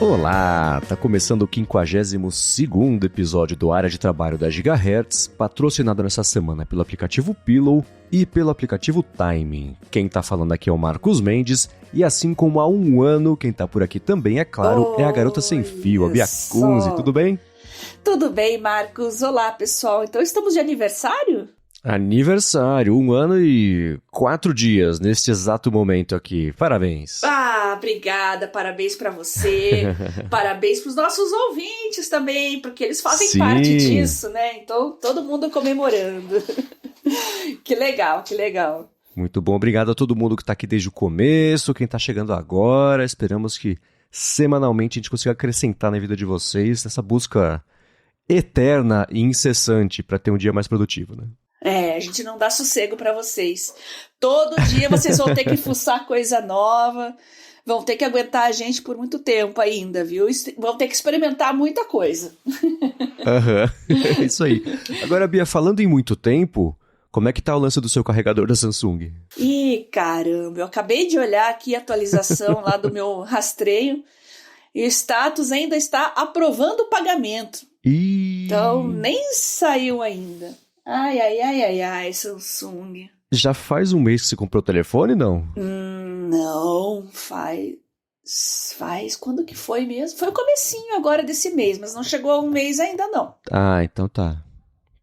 Olá, tá começando o 52º episódio do Área de Trabalho da Gigahertz, patrocinado nessa semana pelo aplicativo Pillow e pelo aplicativo Timing. Quem tá falando aqui é o Marcos Mendes, e assim como há um ano, quem tá por aqui também, é claro, é a garota sem fio, a Bia Kunze. Tudo bem? Tudo bem, Marcos. Olá, pessoal. Então estamos de aniversário? Aniversário, 1 ano e 4 dias neste exato momento aqui. Parabéns. Obrigada. Parabéns pra você. Parabéns pros nossos ouvintes também, porque eles fazem Sim. parte disso, né? Então, todo mundo comemorando. Que legal, que legal. Muito bom. Obrigado a todo mundo que tá aqui desde o começo, quem tá chegando agora. Esperamos que semanalmente a gente consiga acrescentar na vida de vocês nessa busca eterna e incessante para ter um dia mais produtivo, né? A gente não dá sossego pra vocês. Todo dia vocês vão ter que fuçar coisa nova, vão ter que aguentar a gente por muito tempo ainda, viu? Vão ter que experimentar muita coisa. Isso aí. Agora, Bia, falando em muito tempo, como é que tá o lance do seu carregador da Samsung? Ih, caramba, eu acabei de olhar aqui a atualização lá do meu rastreio e o status ainda está aprovando o pagamento. Então, nem saiu ainda. Ai, Samsung. Já faz um mês que você comprou o telefone, não? Não, faz... Quando que foi mesmo? Foi o comecinho agora desse mês, mas não chegou a um mês ainda não. Ah, então tá.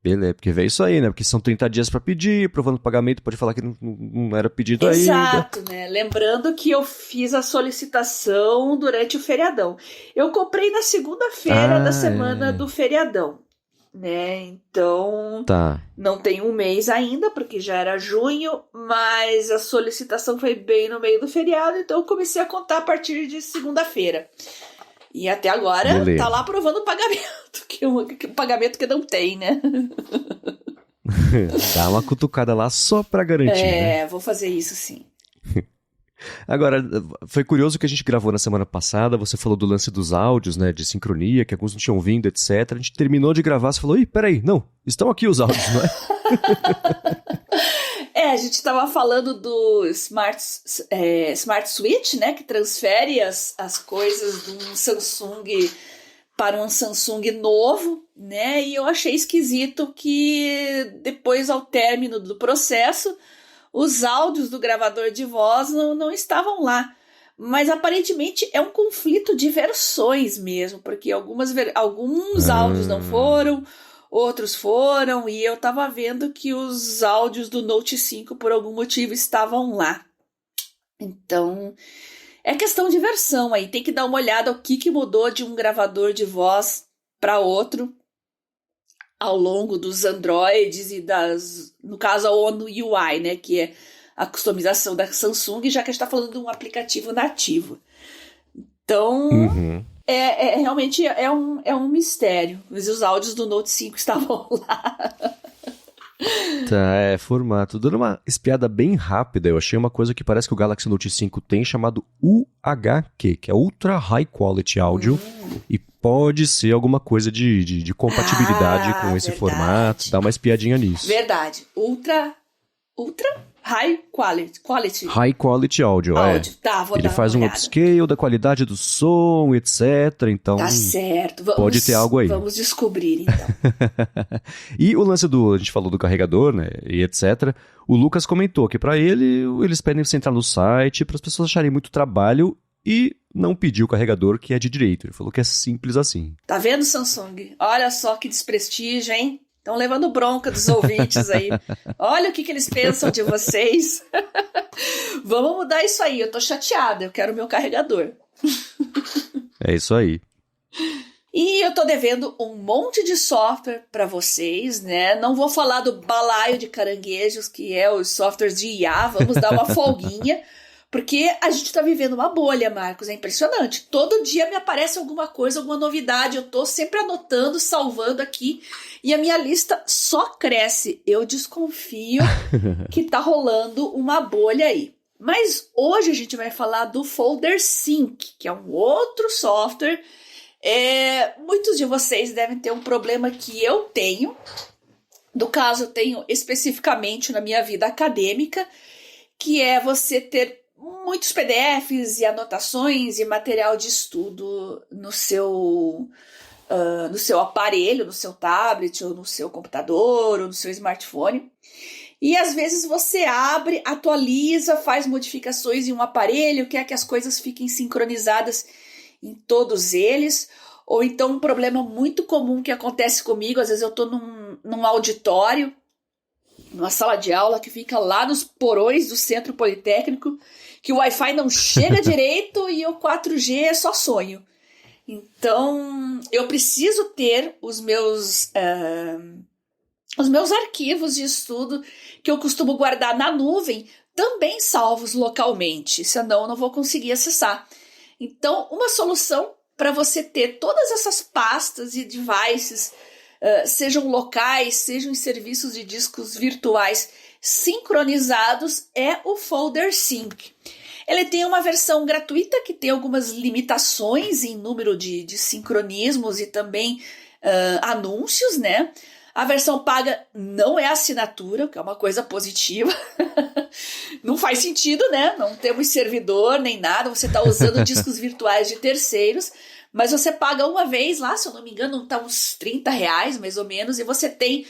Beleza, porque veio isso aí, né? Porque são 30 dias pra pedir, aprovando o pagamento, pode falar que não era pedido ainda. Exato, né? Lembrando que eu fiz a solicitação durante o feriadão. Eu comprei na segunda-feira da semana do feriadão, né? Então, não tem um mês ainda, porque já era junho, mas a solicitação foi bem no meio do feriado, então eu comecei a contar a partir de segunda-feira. E até agora tá lá aprovando o pagamento, que o pagamento que não tem, né? Dá uma cutucada lá só pra garantir, né? Vou fazer isso sim. Agora, foi curioso que a gente gravou na semana passada, você falou do lance dos áudios, né, de sincronia, que alguns não tinham vindo, etc. A gente terminou de gravar, você falou, peraí, não, estão aqui os áudios, não é? A gente estava falando do Smart Switch, né, que transfere as coisas de um Samsung para um Samsung novo, né, e eu achei esquisito que depois, ao término do processo, os áudios do gravador de voz não estavam lá. Mas aparentemente é um conflito de versões mesmo, porque alguns áudios não foram, outros foram, e eu estava vendo que os áudios do Note 5 por algum motivo estavam lá. Então, é questão de versão aí, tem que dar uma olhada o que mudou de um gravador de voz para outro ao longo dos Androids e no caso a ONU UI, né, que é a customização da Samsung, já que a gente está falando de um aplicativo nativo. Então, realmente é um mistério, mas os áudios do Note 5 estavam lá. Tá, formato. Dando uma espiada bem rápida, eu achei uma coisa que parece que o Galaxy Note 5 tem, chamado UHQ, que é Ultra High Quality Audio, e pode ser alguma coisa de compatibilidade com esse formato. Dá uma espiadinha nisso. Verdade. Ultra High Quality. High Quality Audio, Tá, vou Ele dar faz uma um olhada. upscale da qualidade do som, etc. Então, tá certo. Pode ter algo aí. Vamos descobrir, então. E o lance a gente falou do carregador, né, e etc. O Lucas comentou que pra eles pedem você entrar no site para as pessoas acharem muito trabalho e não pedir o carregador que é de direito. Ele falou que é simples assim. Tá vendo, Samsung? Olha só que desprestígio, hein? Estão levando bronca dos ouvintes aí. Olha o que eles pensam de vocês. Vamos mudar isso aí. Eu tô chateada. Eu quero o meu carregador. É isso aí. E eu tô devendo um monte de software para vocês, né? Não vou falar do balaio de caranguejos, que é os softwares de IA. Vamos dar uma folguinha. Porque a gente tá vivendo uma bolha, Marcos, é impressionante. Todo dia me aparece alguma coisa, alguma novidade, eu tô sempre anotando, salvando aqui, e a minha lista só cresce. Eu desconfio que tá rolando uma bolha aí. Mas hoje a gente vai falar do Folder Sync, que é um outro software. Muitos de vocês devem ter um problema que eu tenho. No caso, eu tenho especificamente na minha vida acadêmica, que é você ter muitos PDFs e anotações e material de estudo no seu aparelho, no seu tablet, ou no seu computador, ou no seu smartphone. E às vezes você abre, atualiza, faz modificações em um aparelho, quer que as coisas fiquem sincronizadas em todos eles. Ou então um problema muito comum que acontece comigo, às vezes eu estou num auditório, numa sala de aula que fica lá nos porões do Centro Politécnico, que o Wi-Fi não chega direito e o 4G é só sonho. Então, eu preciso ter os meus arquivos de estudo que eu costumo guardar na nuvem, também salvos localmente, senão eu não vou conseguir acessar. Então, uma solução para você ter todas essas pastas e devices, sejam locais, sejam em serviços de discos virtuais sincronizados, é o Folder Sync. Ele tem uma versão gratuita que tem algumas limitações em número de sincronismos e também anúncios, né? A versão paga não é assinatura, o que é uma coisa positiva. Não faz sentido, né? Não temos servidor nem nada, você está usando discos virtuais de terceiros, mas você paga uma vez lá, se eu não me engano, está uns R$30 mais ou menos, e você tem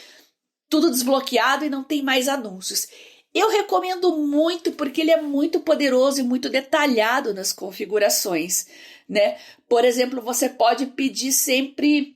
tudo desbloqueado e não tem mais anúncios. Eu recomendo muito porque ele é muito poderoso e muito detalhado nas configurações, né? Por exemplo, você pode pedir sempre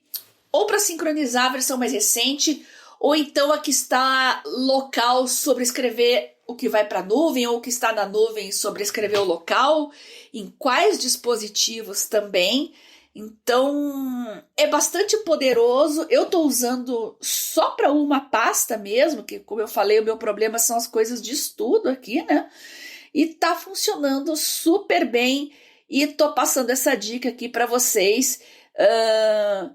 ou para sincronizar a versão mais recente, ou então a que está local sobrescrever o que vai para a nuvem, ou o que está na nuvem sobrescrever o local, em quais dispositivos também. Então, é bastante poderoso. Eu estou usando só para uma pasta mesmo, que, como eu falei, o meu problema são as coisas de estudo aqui, né? E está funcionando super bem. E estou passando essa dica aqui para vocês.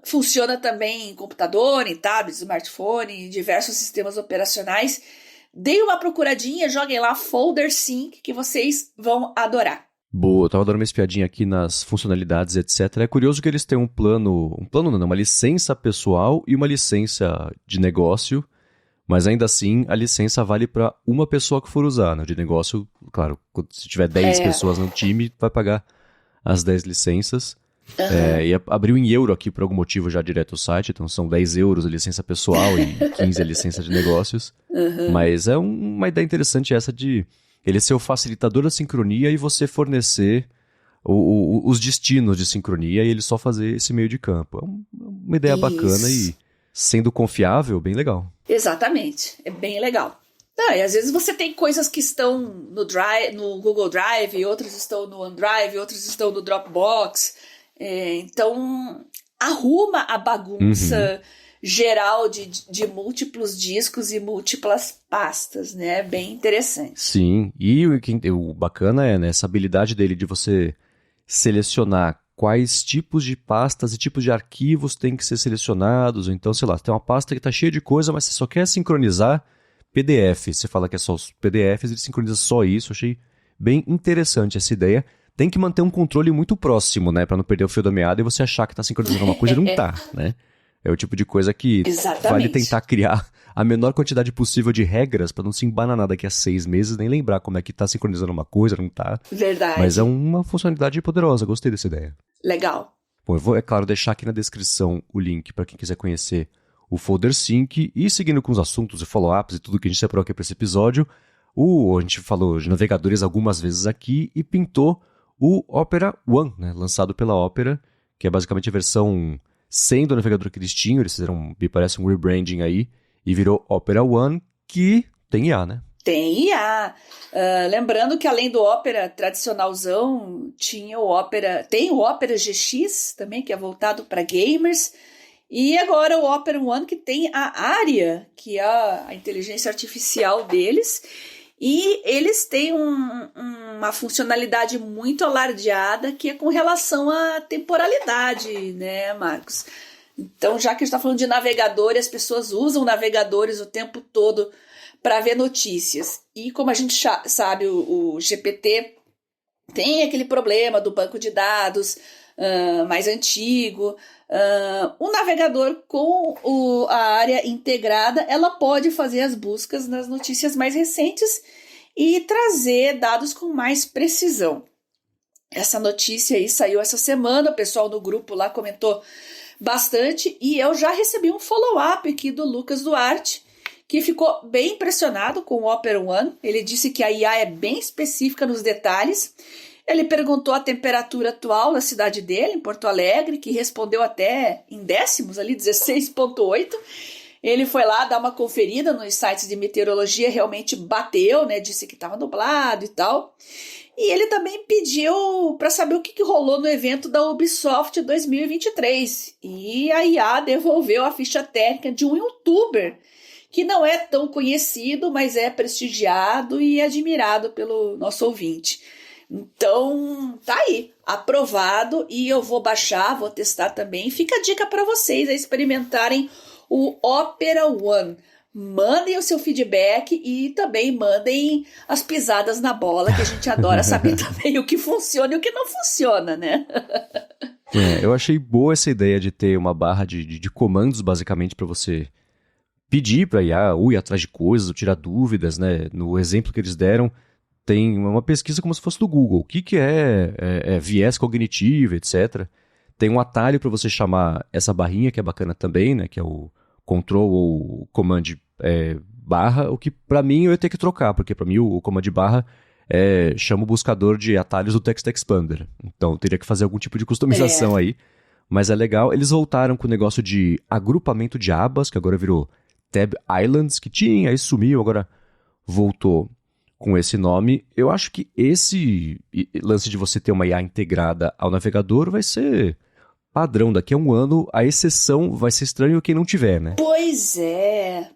Funciona também em computador, em tablet, smartphone, em diversos sistemas operacionais. Deem uma procuradinha, joguem lá Folder Sync, que vocês vão adorar. Boa, eu tava dando uma espiadinha aqui nas funcionalidades, etc. É curioso que eles têm um plano não, uma licença pessoal e uma licença de negócio, mas ainda assim a licença vale para uma pessoa que for usar, né? De negócio, claro, se tiver 10 pessoas no time, vai pagar as 10 licenças. E abriu em euro aqui por algum motivo já direto o site, então são 10 euros a licença pessoal e 15 a licença de negócios. Mas é uma ideia interessante essa de ele ser o facilitador da sincronia e você fornecer os destinos de sincronia e ele só fazer esse meio de campo. É uma ideia bacana e, sendo confiável, bem legal. Exatamente, é bem legal. E às vezes você tem coisas que estão no Google Drive, outras estão no OneDrive, outras estão no Dropbox. Então, arruma a bagunça geral de múltiplos discos e múltiplas pastas, né? Bem interessante. Sim, e o bacana é, né, essa habilidade dele de você selecionar quais tipos de pastas e tipos de arquivos têm que ser selecionados. Então, sei lá, tem uma pasta que está cheia de coisa, mas você só quer sincronizar PDF. Você fala que é só os PDFs, ele sincroniza só isso. Achei bem interessante essa ideia. Tem que manter um controle muito próximo, né? Para não perder o fio da meada e você achar que está sincronizando uma coisa e não tá, né? É o tipo de coisa que vale tentar criar a menor quantidade possível de regras para não se embananar daqui a 6 meses, nem lembrar como é que tá sincronizando uma coisa, não tá. Verdade. Mas é uma funcionalidade poderosa, gostei dessa ideia. Legal. Bom, eu vou, é claro, deixar aqui na descrição o link para quem quiser conhecer o Folder Sync e seguindo com os assuntos e follow-ups e tudo que a gente separou aqui para esse episódio, a gente falou de navegadores algumas vezes aqui e pintou o Opera One, né, lançado pela Opera, que é basicamente a versão 100 do navegador que eles tinham, eles fizeram, me parece, um rebranding aí, e virou Opera One, que tem IA, né? Tem IA. Lembrando que além do Opera tradicionalzão, tem o Opera GX também, que é voltado para gamers, e agora o Opera One, que tem a Aria, que é a inteligência artificial deles, e eles têm uma funcionalidade muito alardeada que é com relação à temporalidade, né, Marcos? Então, já que a gente está falando de navegador, as pessoas usam navegadores o tempo todo para ver notícias. E como a gente sabe, o GPT tem aquele problema do banco de dados mais antigo. O navegador com a área integrada, ela pode fazer as buscas nas notícias mais recentes e trazer dados com mais precisão. Essa notícia aí saiu essa semana, o pessoal do grupo lá comentou bastante e eu já recebi um follow-up aqui do Lucas Duarte, que ficou bem impressionado com o Opera One. Ele disse que a IA é bem específica nos detalhes. Ele perguntou a temperatura atual na cidade dele, em Porto Alegre, que respondeu até em décimos, ali 16,8. Ele foi lá dar uma conferida nos sites de meteorologia, realmente bateu, né? Disse que estava nublado e tal. E ele também pediu para saber o que rolou no evento da Ubisoft 2023. E a IA devolveu a ficha técnica de um youtuber que não é tão conhecido, mas é prestigiado e admirado pelo nosso ouvinte. Então, tá aí, aprovado, e eu vou baixar, vou testar também. Fica a dica para vocês a experimentarem o Opera One. Mandem o seu feedback e também mandem as pisadas na bola, que a gente adora saber também o que funciona e o que não funciona, né? Eu achei boa essa ideia de ter uma barra de comandos, basicamente, para você pedir para IA, ou ir atrás de coisas, ou tirar dúvidas, né? No exemplo que eles deram, tem uma pesquisa como se fosse do Google. O que é viés cognitivo, etc. Tem um atalho para você chamar essa barrinha, que é bacana também, né? Que é o Control ou Command barra, o que para mim eu ia ter que trocar, porque para mim o Command barra chama o buscador de atalhos do Text Expander. Então eu teria que fazer algum tipo de customização aí. Mas é legal. Eles voltaram com o negócio de agrupamento de abas, que agora virou Tab Islands, que tinha, aí sumiu, agora voltou com esse nome. Eu acho que esse lance de você ter uma IA integrada ao navegador vai ser padrão. Daqui a um ano, a exceção vai ser estranho quem não tiver, né? Pois é.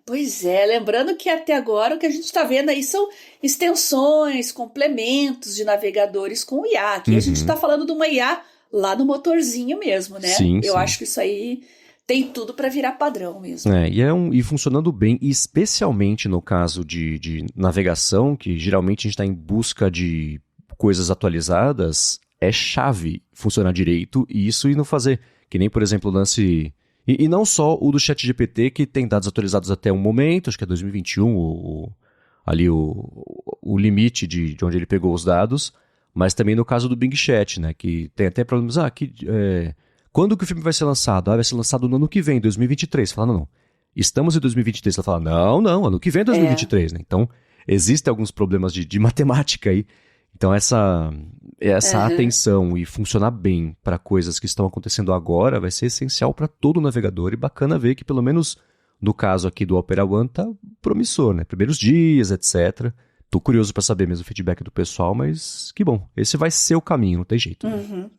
Lembrando que até agora o que a gente está vendo aí são extensões, complementos de navegadores com IA. Aqui a gente está falando de uma IA lá no motorzinho mesmo, né? Sim, Eu sim. acho que isso aí tem tudo para virar padrão mesmo. E funcionando bem, especialmente no caso de navegação, que geralmente a gente está em busca de coisas atualizadas, é chave funcionar direito e isso e não fazer, que nem, por exemplo, o lance... E não só o do ChatGPT, que tem dados atualizados até um momento, acho que é 2021, ali o limite de onde ele pegou os dados, mas também no caso do Bing Chat, né, que tem até problemas, quando que o filme vai ser lançado? Vai ser lançado no ano que vem, 2023. Você fala, não. Estamos em 2023. Você fala, não, ano que vem é 2023, né? Então, existem alguns problemas de matemática aí. Então, essa atenção e funcionar bem para coisas que estão acontecendo agora vai ser essencial para todo o navegador. E bacana ver que, pelo menos no caso aqui do Opera One, tá promissor, né? Primeiros dias, etc. Tô curioso para saber mesmo o feedback do pessoal, mas que bom. Esse vai ser o caminho, não tem jeito. Uhum.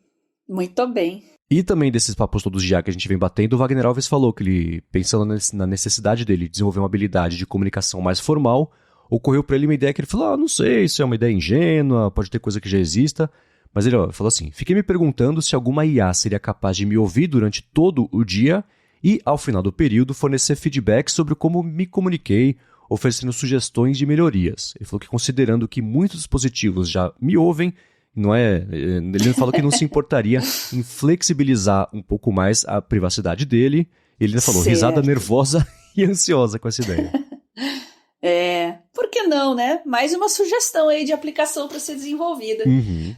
Muito bem. E também desses papos todos de IA que a gente vem batendo, o Wagner Alves falou que ele, pensando na necessidade dele de desenvolver uma habilidade de comunicação mais formal, ocorreu para ele uma ideia que ele falou, não sei, isso é uma ideia ingênua, pode ter coisa que já exista, mas ele falou assim, fiquei me perguntando se alguma IA seria capaz de me ouvir durante todo o dia e, ao final do período, fornecer feedback sobre como me comuniquei, oferecendo sugestões de melhorias. Ele falou que, considerando que muitos dispositivos já me ouvem, ele falou que não se importaria em flexibilizar um pouco mais a privacidade dele. Ele ainda falou, risada nervosa e ansiosa com essa ideia. Por que não, né? Mais uma sugestão aí de aplicação para ser desenvolvida.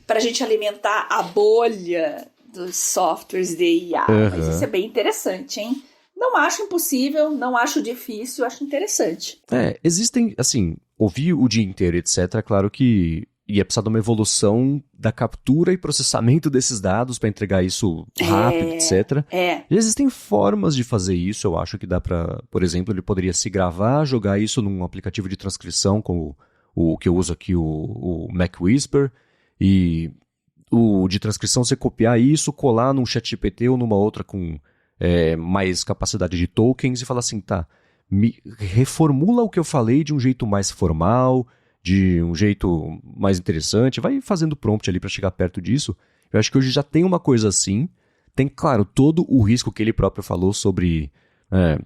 Para a gente alimentar a bolha dos softwares de IA. Mas isso é bem interessante, hein? Não acho impossível, não acho difícil, acho interessante. Existem, assim, ouvir o dia inteiro, etc., claro que ia precisar de uma evolução da captura e processamento desses dados para entregar isso rápido, etc. Já existem formas de fazer isso, eu acho que dá para, por exemplo, ele poderia se gravar, jogar isso num aplicativo de transcrição, como o que eu uso aqui, o Mac Whisper, e o de transcrição você copiar isso, colar num ChatGPT ou numa outra com mais capacidade de tokens e falar assim, me reformula o que eu falei de um jeito mais formal, de um jeito mais interessante, vai fazendo prompt ali para chegar perto disso. Eu acho que hoje já tem uma coisa assim, tem, claro, todo o risco que ele próprio falou sobre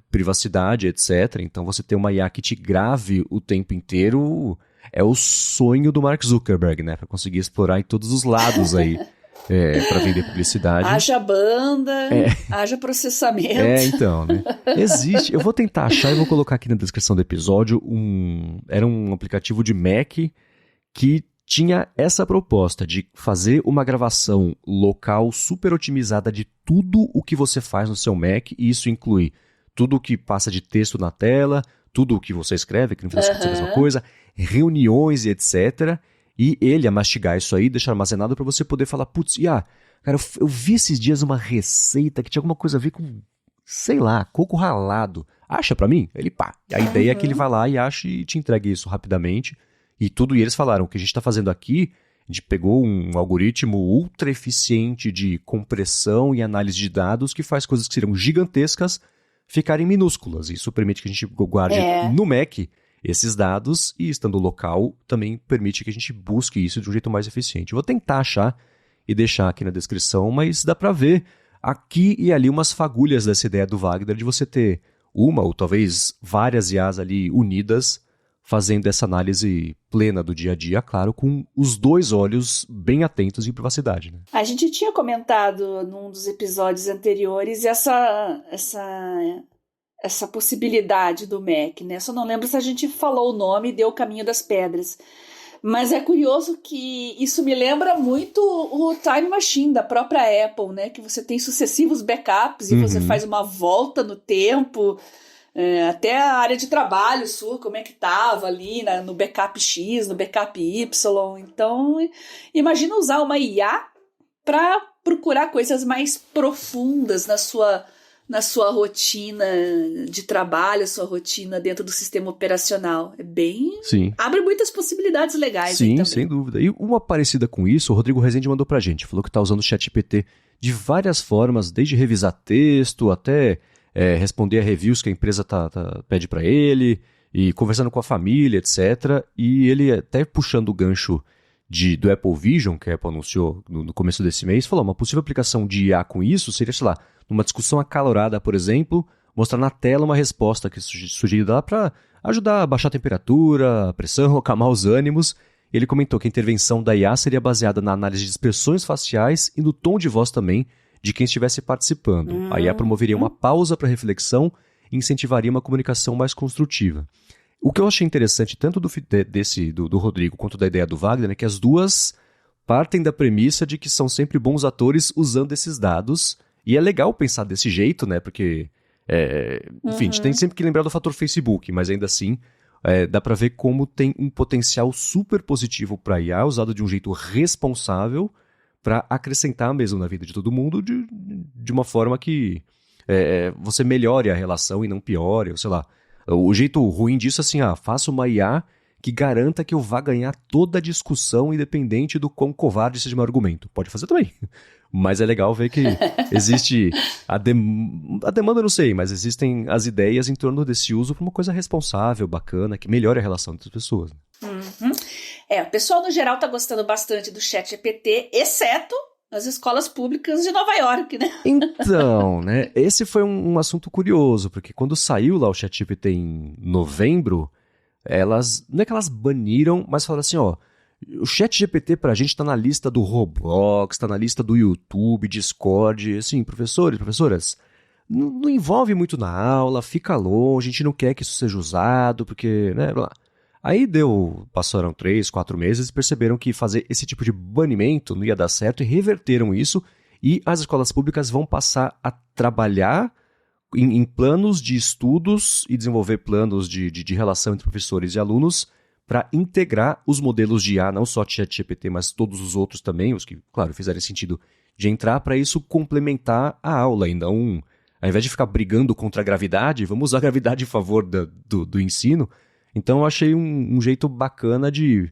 privacidade, etc. Então você ter uma IA que te grave o tempo inteiro é o sonho do Mark Zuckerberg, né? Para conseguir explorar em todos os lados aí para vender publicidade. Haja banda, haja processamento. Então, né? Existe, eu vou tentar achar e vou colocar aqui na descrição do episódio, era um aplicativo de Mac que tinha essa proposta de fazer uma gravação local super otimizada de tudo o que você faz no seu Mac, e isso inclui tudo o que passa de texto na tela, tudo o que você escreve, que no final é a mesma coisa, reuniões e etc. E ele ia mastigar isso aí, deixar armazenado para você poder falar, putz, cara, eu vi esses dias uma receita que tinha alguma coisa a ver com, sei lá, coco ralado. Acha pra mim? Ele pá. A ideia é que ele vai lá e acha e te entregue isso rapidamente. E eles falaram, o que a gente está fazendo aqui, a gente pegou um algoritmo ultra eficiente de compressão e análise de dados que faz coisas que seriam gigantescas ficarem minúsculas. Isso permite que a gente guarde no Mac esses dados, e estando local também permite que a gente busque isso de um jeito mais eficiente. Eu vou tentar achar e deixar aqui na descrição, mas dá para ver aqui e ali umas fagulhas dessa ideia do Wagner de você ter uma ou talvez várias IAs ali unidas fazendo essa análise plena do dia a dia, claro, com os dois olhos bem atentos em privacidade. Né? A gente tinha comentado num dos episódios anteriores essa possibilidade do Mac, né? Só não lembro se a gente falou o nome e deu o caminho das pedras. Mas é curioso que isso me lembra muito o Time Machine da própria Apple, né? Que você tem sucessivos backups e você faz uma volta no tempo, até a área de trabalho sua, como é que estava ali no backup X, no backup Y. Então, imagina usar uma IA para procurar coisas mais profundas na sua rotina de trabalho, sua rotina dentro do sistema operacional. É bem... Sim. Abre muitas possibilidades legais. Sim, também. Sem dúvida. E uma parecida com isso, o Rodrigo Rezende mandou pra gente. Falou que tá usando o ChatGPT de várias formas, desde revisar texto até responder a reviews que a empresa pede pra ele, e conversando com a família, etc. E ele até puxando o gancho do Apple Vision, que a Apple anunciou no começo desse mês, falou, uma possível aplicação de IA com isso seria, sei lá, numa discussão acalorada, por exemplo, mostrar na tela uma resposta que sugerida lá para ajudar a baixar a temperatura, a pressão, acalmar os ânimos. Ele comentou que a intervenção da IA seria baseada na análise de expressões faciais e no tom de voz também de quem estivesse participando. A IA promoveria uma pausa para reflexão e incentivaria uma comunicação mais construtiva. O que eu achei interessante, tanto do Rodrigo quanto da ideia do Wagner, é que as duas partem da premissa de que são sempre bons atores usando esses dados. E é legal pensar desse jeito, né? Porque, enfim, a gente tem sempre que lembrar do fator Facebook, mas ainda assim dá para ver como tem um potencial super positivo para a IA, usado de um jeito responsável para acrescentar mesmo na vida de todo mundo de uma forma que você melhore a relação e não piore, ou sei lá. O jeito ruim disso é assim, faça uma IA que garanta que eu vá ganhar toda a discussão independente do quão covarde seja o meu argumento. Pode fazer também. Mas é legal ver que existe a demanda, eu não sei, mas existem as ideias em torno desse uso para uma coisa responsável, bacana, que melhore a relação entre as pessoas. O pessoal no geral está gostando bastante do ChatGPT, exceto as escolas públicas de Nova York, né? Então, né, esse foi um assunto curioso, porque quando saiu lá o ChatGPT em novembro, não é que elas baniram, mas falaram assim, o ChatGPT pra gente tá na lista do Roblox, tá na lista do YouTube, Discord, assim, professores, professoras, não envolve muito na aula, fica longe, a gente não quer que isso seja usado, porque, né, blá. Aí passaram 3, 4 meses e perceberam que fazer esse tipo de banimento não ia dar certo e reverteram isso, e as escolas públicas vão passar a trabalhar em planos de estudos e desenvolver planos de relação entre professores e alunos para integrar os modelos de IA, não só ChatGPT, mas todos os outros também, os que, claro, fizerem sentido de entrar, para isso complementar a aula e não, ao invés de ficar brigando contra a gravidade, vamos usar a gravidade em favor do ensino. Então eu achei um jeito bacana de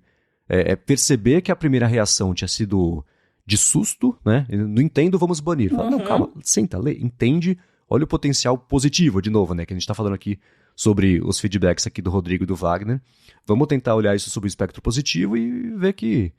perceber que a primeira reação tinha sido de susto, né? Não entendo, vamos banir. Fala, não, calma, senta, lê, entende, olha o potencial positivo, de novo, né? Que a gente está falando aqui sobre os feedbacks aqui do Rodrigo e do Wagner. Vamos tentar olhar isso sobre o espectro positivo e ver que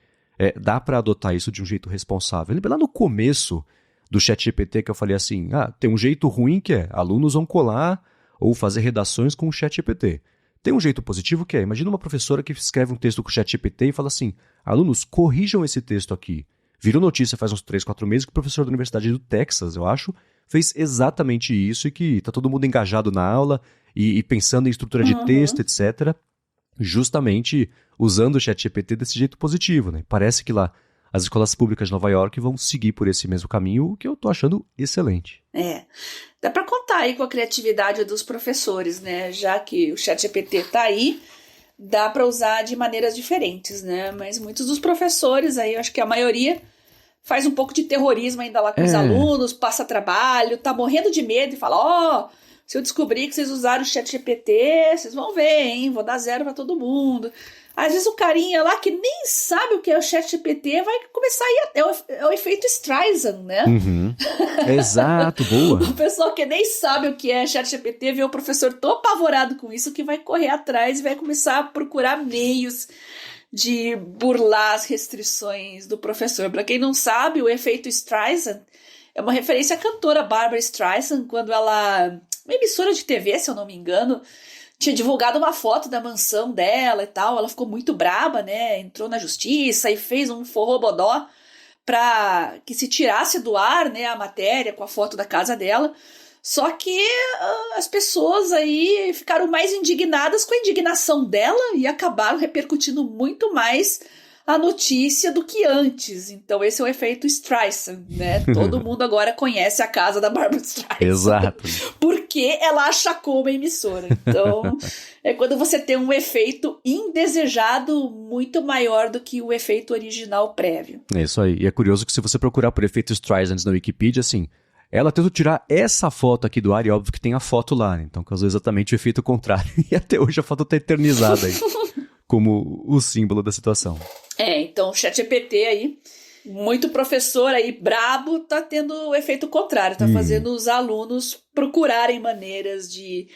dá para adotar isso de um jeito responsável. Lá no começo do ChatGPT que eu falei assim, tem um jeito ruim que alunos vão colar ou fazer redações com o ChatGPT. Tem um jeito positivo que imagina uma professora que escreve um texto com o ChatGPT e fala assim, alunos, corrijam esse texto aqui. Virou notícia faz uns 3, 4 meses que o professor da Universidade do Texas, eu acho, fez exatamente isso e que tá todo mundo engajado na aula e pensando em estrutura de texto, etc., justamente usando o ChatGPT desse jeito positivo, né? Parece que lá as escolas públicas de Nova York vão seguir por esse mesmo caminho, o que eu tô achando excelente. Dá para contar aí com a criatividade dos professores, né? Já que o ChatGPT tá aí, dá para usar de maneiras diferentes, né? Mas muitos dos professores aí, eu acho que a maioria faz um pouco de terrorismo ainda lá com os alunos, passa trabalho, tá morrendo de medo e fala, se eu descobrir que vocês usaram o ChatGPT, vocês vão ver, hein? Vou dar 0 para todo mundo. Às vezes o carinha lá que nem sabe o que é o ChatGPT vai começar a ir é o efeito Streisand, né? Exato, boa. O pessoal que nem sabe o que é ChatGPT vê o professor tão apavorado com isso que vai correr atrás e vai começar a procurar meios de burlar as restrições do professor. Para quem não sabe, o efeito Streisand é uma referência à cantora Barbra Streisand, quando ela, uma emissora de TV, se eu não me engano, tinha divulgado uma foto da mansão dela e tal, ela ficou muito braba, né, entrou na justiça e fez um forrobodó para que se tirasse do ar, né, a matéria com a foto da casa dela, só que as pessoas aí ficaram mais indignadas com a indignação dela e acabaram repercutindo muito mais a notícia do que antes. Então esse é o efeito Streisand, né? Todo mundo agora conhece a casa da Barbra Streisand. Exato. Porque ela achacou uma emissora. Então é quando você tem um efeito indesejado muito maior do que o efeito original prévio. É isso aí. E é curioso que se você procurar por efeito Streisand na Wikipedia, assim, ela tentou tirar essa foto aqui do ar e óbvio que tem a foto lá, né? Então causou exatamente o efeito contrário. E até hoje a foto tá eternizada aí, como o símbolo da situação. Então o ChatGPT aí, muito professor aí brabo, tá tendo o efeito contrário, tá fazendo os alunos procurarem maneiras de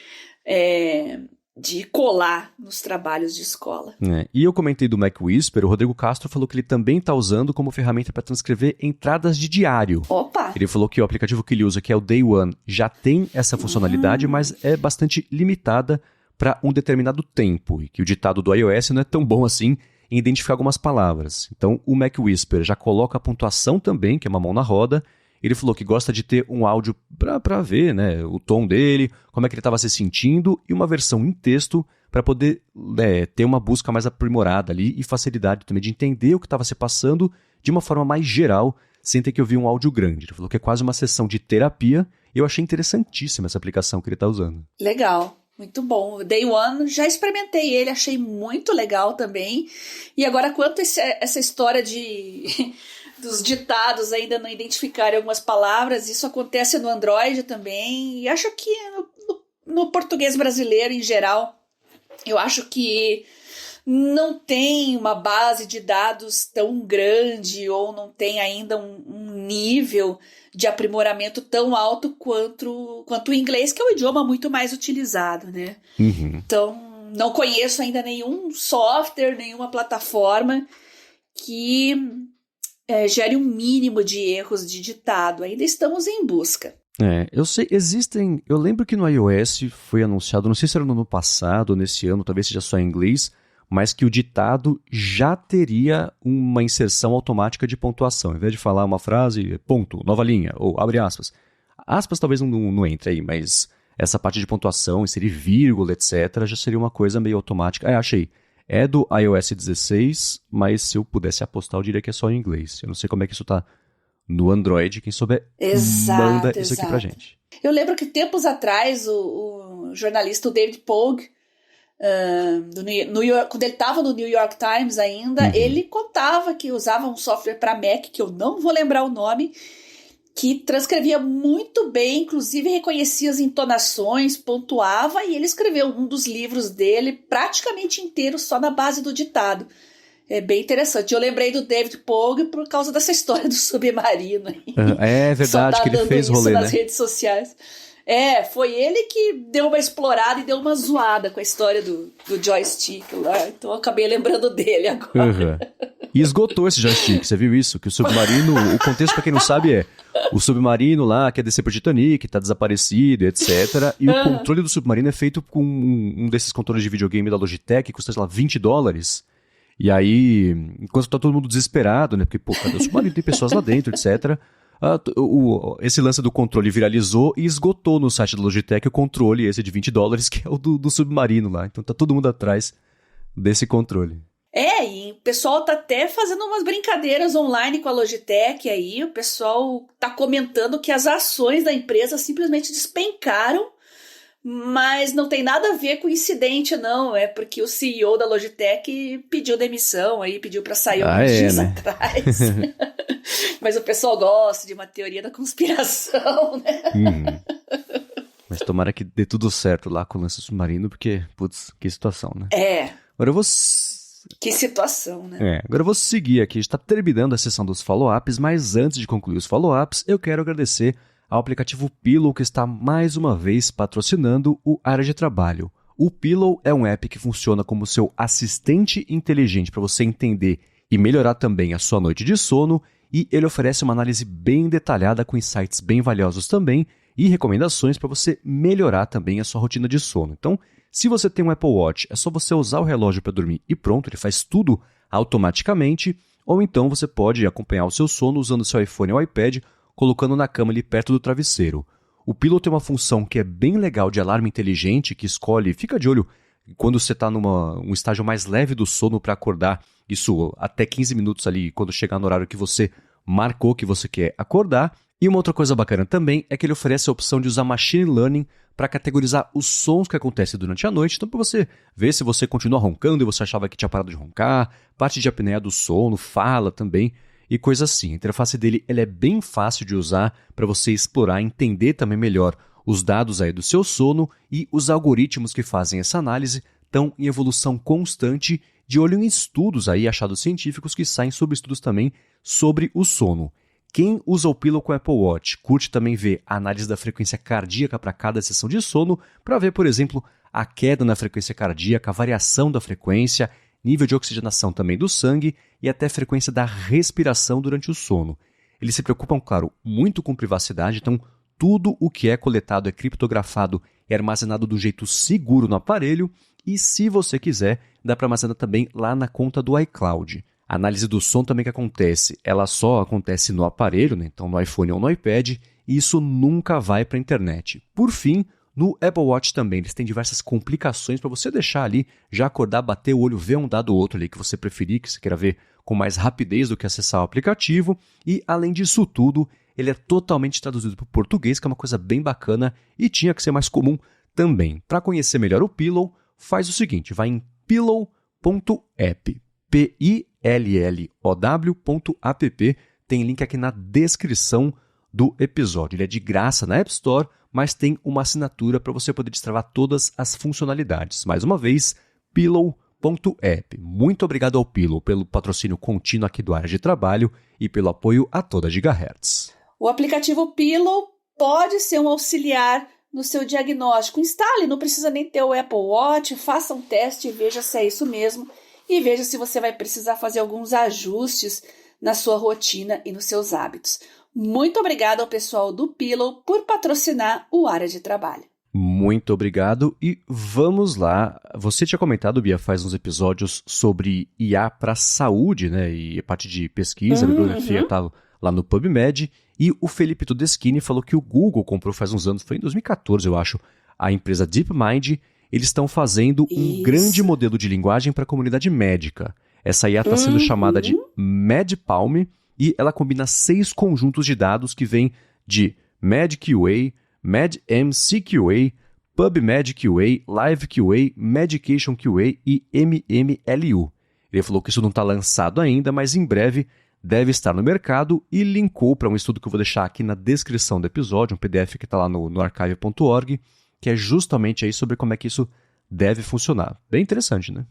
colar nos trabalhos de escola. E eu comentei do Mac Whisper, o Rodrigo Castro falou que ele também está usando como ferramenta para transcrever entradas de diário. Opa! Ele falou que o aplicativo que ele usa, que é o Day One, já tem essa funcionalidade, mas é bastante limitada para um determinado tempo, e que o ditado do iOS não é tão bom assim em identificar algumas palavras. Então, o Mac Whisper já coloca a pontuação também, que é uma mão na roda. Ele falou que gosta de ter um áudio para ver, né, o tom dele, como é que ele estava se sentindo, e uma versão em texto para poder ter uma busca mais aprimorada ali e facilidade também de entender o que estava se passando de uma forma mais geral, sem ter que ouvir um áudio grande. Ele falou que é quase uma sessão de terapia, e eu achei interessantíssima essa aplicação que ele está usando. Legal. Muito bom. Day One, já experimentei ele, achei muito legal também. E agora, quanto essa história dos ditados ainda não identificarem algumas palavras, isso acontece no Android também. E acho que no português brasileiro, em geral, eu acho que não tem uma base de dados tão grande ou não tem ainda um nível de aprimoramento tão alto quanto o inglês, que é o idioma muito mais utilizado, né? Então, não conheço ainda nenhum software, nenhuma plataforma que gere um mínimo de erros de ditado. Ainda estamos em busca. Eu sei, eu lembro que no iOS foi anunciado, não sei se era no ano passado ou nesse ano, talvez seja só em inglês, mas que o ditado já teria uma inserção automática de pontuação. Ao invés de falar uma frase, ponto, nova linha, ou abre aspas. Aspas talvez não entre aí, mas essa parte de pontuação, inserir vírgula, etc., já seria uma coisa meio automática. Achei. É do iOS 16, mas se eu pudesse apostar, eu diria que é só em inglês. Eu não sei como é que isso tá no Android. Quem souber, manda isso aqui pra gente. Eu lembro que tempos atrás, o jornalista David Pogue, do New York, quando ele estava no New York Times ainda, ele contava que usava um software para Mac, que eu não vou lembrar o nome, que transcrevia muito bem, inclusive reconhecia as entonações, pontuava, e ele escreveu um dos livros dele praticamente inteiro só na base do ditado. É bem interessante. Eu lembrei do David Pogue por causa dessa história do submarino. É verdade, que ele fez rolê, nas redes sociais. Foi ele que deu uma explorada e deu uma zoada com a história do joystick lá. Então eu acabei lembrando dele agora. E esgotou esse joystick, você viu isso? Que o submarino, o contexto pra quem não sabe é o submarino lá quer descer pro Titanic, tá desaparecido, etc. E o controle do submarino é feito com um desses controles de videogame da Logitech, que custa, sei lá, $20. E aí, enquanto tá todo mundo desesperado, né? Porque, pô, cadê o submarino? Tem pessoas lá dentro, etc. Esse lance do controle viralizou e esgotou no site da Logitech o controle esse de $20, que é o do submarino lá. Então tá todo mundo atrás desse controle. E o pessoal tá até fazendo umas brincadeiras online com a Logitech aí. O pessoal tá comentando que as ações da empresa simplesmente despencaram, mas não tem nada a ver com o incidente, não. É porque o CEO da Logitech pediu demissão aí, pediu pra sair alguns dias atrás. Mas o pessoal gosta de uma teoria da conspiração, né? Mas tomara que dê tudo certo lá com o lance submarino, porque, putz, que situação, né? Agora eu vou... Que situação, né? Agora eu vou seguir aqui. A gente está terminando a sessão dos follow-ups, mas antes de concluir os follow-ups, eu quero agradecer ao aplicativo Pillow, que está mais uma vez patrocinando o Área de Trabalho. O Pillow é um app que funciona como seu assistente inteligente para você entender e melhorar também a sua noite de sono, e ele oferece uma análise bem detalhada com insights bem valiosos também e recomendações para você melhorar também a sua rotina de sono. Então, se você tem um Apple Watch, é só você usar o relógio para dormir e pronto, ele faz tudo automaticamente, ou então você pode acompanhar o seu sono usando o seu iPhone ou iPad, colocando na cama ali perto do travesseiro. O Pillow tem uma função que é bem legal de alarme inteligente, que escolhe, fica de olho quando você está num estágio mais leve do sono para acordar, isso até 15 minutos ali, quando chegar no horário que você marcou que você quer acordar. E uma outra coisa bacana também é que ele oferece a opção de usar Machine Learning para categorizar os sons que acontecem durante a noite. Então, para você ver se você continua roncando e você achava que tinha parado de roncar, parte de apneia do sono, fala também e coisa assim. A interface dele ela é bem fácil de usar para você explorar e entender também melhor os dados aí do seu sono, e os algoritmos que fazem essa análise estão em evolução constante, de olho em estudos aí, achados científicos que saem sobre estudos também sobre o sono. Quem usa o Pillow com o Apple Watch curte também ver a análise da frequência cardíaca para cada sessão de sono, para ver, por exemplo, a queda na frequência cardíaca, a variação da frequência, nível de oxigenação também do sangue e até frequência da respiração durante o sono. Eles se preocupam, claro, muito com privacidade, então tudo o que é coletado é criptografado e armazenado do jeito seguro no aparelho, e se você quiser, dá para armazenar também lá na conta do iCloud. A análise do som também que acontece, ela só acontece no aparelho, né? Então no iPhone ou no iPad, e isso nunca vai para a internet. Por fim, no Apple Watch também, eles têm diversas complicações para você deixar ali, já acordar, bater o olho, ver um dado ou outro ali que você preferir, que você queira ver com mais rapidez do que acessar o aplicativo. E além disso tudo, ele é totalmente traduzido para o português, que é uma coisa bem bacana e tinha que ser mais comum também. Para conhecer melhor o Pillow, faz o seguinte, vai em pillow.app, pillow.app, tem link aqui na descrição do episódio. Ele é de graça na App Store, mas tem uma assinatura para você poder destravar todas as funcionalidades. Mais uma vez, pillow.app. Muito obrigado ao Pillow pelo patrocínio contínuo aqui do Área de Trabalho e pelo apoio a toda Gigahertz. O aplicativo Pillow pode ser um auxiliar no seu diagnóstico. Instale, não precisa nem ter o Apple Watch, faça um teste e veja se é isso mesmo. E veja se você vai precisar fazer alguns ajustes na sua rotina e nos seus hábitos. Muito obrigado ao pessoal do Pillow por patrocinar o Área de Trabalho. Muito obrigado e vamos lá. Você tinha comentado, Bia, faz uns episódios sobre IA para saúde, né? E a parte de pesquisa, bibliografia e tal, lá no PubMed. E o Felipe Todeschini falou que o Google comprou faz uns anos, foi em 2014, eu acho, a empresa DeepMind. Eles estão fazendo um grande modelo de linguagem para a comunidade médica. Essa IA está sendo chamada de MedPalm e ela combina 6 conjuntos de dados que vêm de MedQA, MedMCQA, PubMedQA, LiveQA, MedicationQA e MMLU. Ele falou que isso não está lançado ainda, mas em breve deve estar no mercado, e linkou para um estudo que eu vou deixar aqui na descrição do episódio, um PDF que está lá no archive.org, que é justamente aí sobre como é que isso deve funcionar. Bem interessante, né?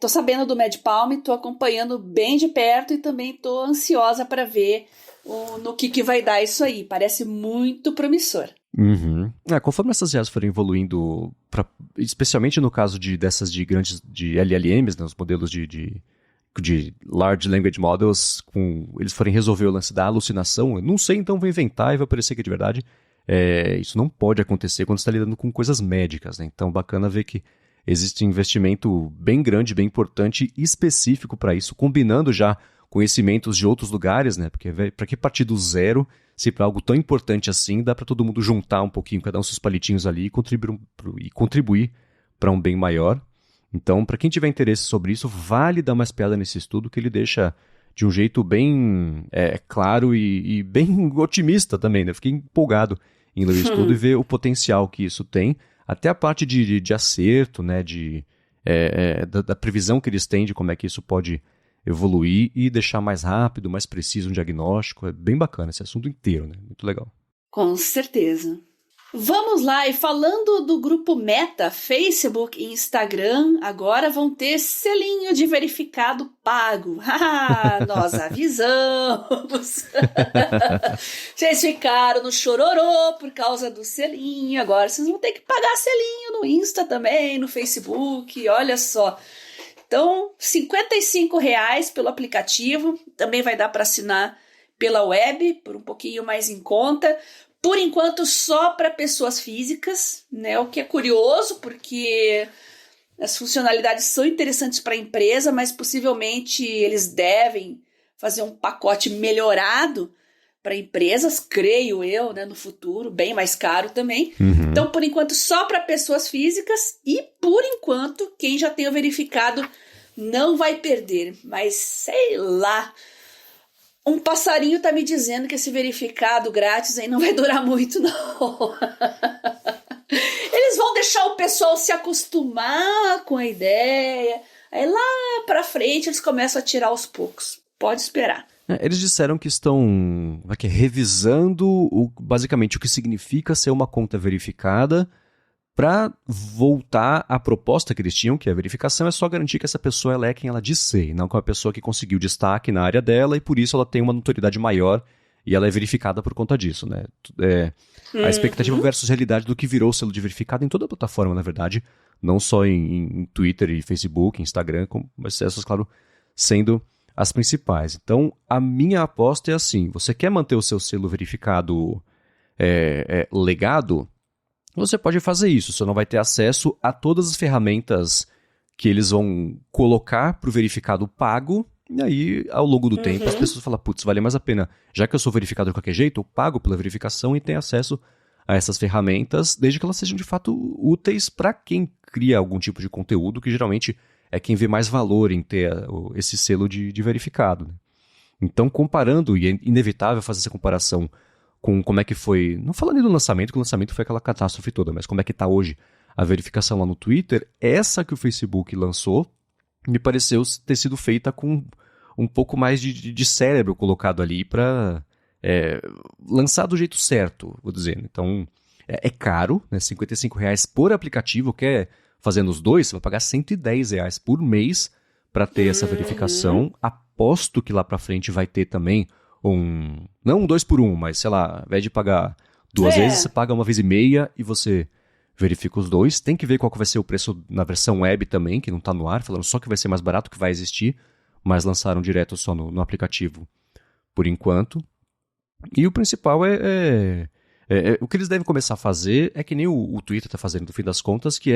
Tô sabendo do MedPalm, tô acompanhando bem de perto e também tô ansiosa para ver no que vai dar isso aí. Parece muito promissor. Conforme essas IAs forem evoluindo, especialmente no caso dessas de grandes de LLMs, né, os modelos de Large Language Models, eles forem resolver o lance da alucinação, eu não sei, então vou inventar e vai parecer que é de verdade. Isso não pode acontecer quando você está lidando com coisas médicas, né? Então, bacana ver que existe um investimento bem grande, bem importante, específico para isso, combinando já conhecimentos de outros lugares, né? Porque para que partir do zero, se para algo tão importante assim, dá para todo mundo juntar um pouquinho, cada um seus palitinhos ali e contribuir para um bem maior. Então, para quem tiver interesse sobre isso, vale dar uma espiada nesse estudo, que ele deixa de um jeito bem claro e bem otimista também, né? Fiquei empolgado em ler o estudo e ver o potencial que isso tem, até a parte de acerto, né? Da previsão que eles têm de como é que isso pode evoluir e deixar mais rápido, mais preciso um diagnóstico. É bem bacana esse assunto inteiro, né? Muito legal. Com certeza. Vamos lá, e falando do grupo Meta, Facebook e Instagram, agora vão ter selinho de verificado pago. Nós avisamos. Vocês ficaram no chororô por causa do selinho, agora vocês vão ter que pagar selinho no Insta também, no Facebook, olha só. Então, R$55 pelo aplicativo, também vai dar para assinar pela web, por um pouquinho mais em conta. Por enquanto, só para pessoas físicas, né? O que é curioso, porque as funcionalidades são interessantes para a empresa, mas possivelmente eles devem fazer um pacote melhorado para empresas, creio eu, né, no futuro, bem mais caro também. Uhum. Então, por enquanto, só para pessoas físicas e, por enquanto, quem já tenha verificado não vai perder. Mas, sei lá, um passarinho tá me dizendo que esse verificado grátis aí não vai durar muito, não. Eles vão deixar o pessoal se acostumar com a ideia, aí lá pra frente eles começam a tirar aos poucos. Pode esperar. Eles disseram que estão revisando basicamente o que significa ser uma conta verificada para voltar à proposta que eles tinham, que a verificação é só garantir que essa pessoa ela é quem ela diz ser, e não que é uma pessoa que conseguiu destaque na área dela e por isso ela tem uma notoriedade maior e ela é verificada por conta disso, né? A expectativa versus realidade do que virou o selo de verificado em toda a plataforma, na verdade, não só em Twitter e Facebook, Instagram, mas essas, claro, sendo as principais. Então, a minha aposta é assim, você quer manter o seu selo verificado legado, você pode fazer isso, você não vai ter acesso a todas as ferramentas que eles vão colocar para o verificado pago, e aí, ao longo do tempo, as pessoas falam, putz, vale mais a pena, já que eu sou verificado de qualquer jeito, eu pago pela verificação e tenho acesso a essas ferramentas, desde que elas sejam de fato úteis para quem cria algum tipo de conteúdo, que geralmente é quem vê mais valor em ter esse selo de verificado. Né? Então, comparando, e é inevitável fazer essa comparação com como é que foi, não falando do lançamento, que o lançamento foi aquela catástrofe toda, mas como é que está hoje a verificação lá no Twitter, essa que o Facebook lançou, me pareceu ter sido feita com um pouco mais de cérebro colocado ali para lançar do jeito certo, vou dizer. Então, é caro, né? R$55 por aplicativo, quer fazendo os dois, você vai pagar R$110 por mês para ter essa verificação. Aposto que lá para frente vai ter também não um 2 por 1, mas sei lá, ao invés de pagar duas vezes, você paga uma vez e meia e você verifica os dois. Tem que ver qual que vai ser o preço na versão web também, que não está no ar, falando só que vai ser mais barato, que vai existir, mas lançaram direto só no aplicativo por enquanto. E o principal o que eles devem começar a fazer é que nem o Twitter está fazendo no fim das contas, que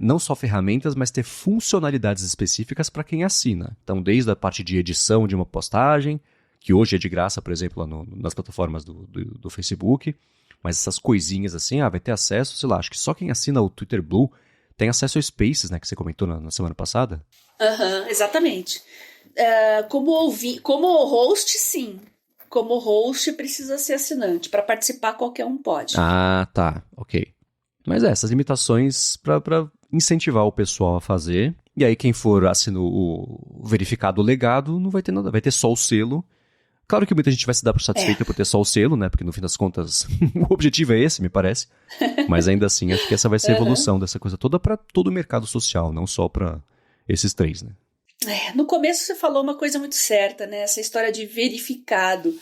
não só ferramentas, mas ter funcionalidades específicas para quem assina. Então, desde a parte de edição de uma postagem, que hoje é de graça, por exemplo, lá nas plataformas do Facebook, mas essas coisinhas assim, vai ter acesso, sei lá, acho que só quem assina o Twitter Blue tem acesso ao Spaces, né, que você comentou na semana passada. Exatamente. Como host, sim. Como host, precisa ser assinante. Para participar, qualquer um pode. Ah, tá, ok. Mas essas limitações para incentivar o pessoal a fazer. E aí quem for assinar o verificado legado não vai ter nada, vai ter só o selo. Claro que muita gente vai se dar por satisfeita por ter só o selo, né? Porque no fim das contas o objetivo é esse, me parece. Mas ainda assim, acho que essa vai ser a evolução dessa coisa toda para todo o mercado social, não só para esses três, né? No começo você falou uma coisa muito certa, né? Essa história de verificado.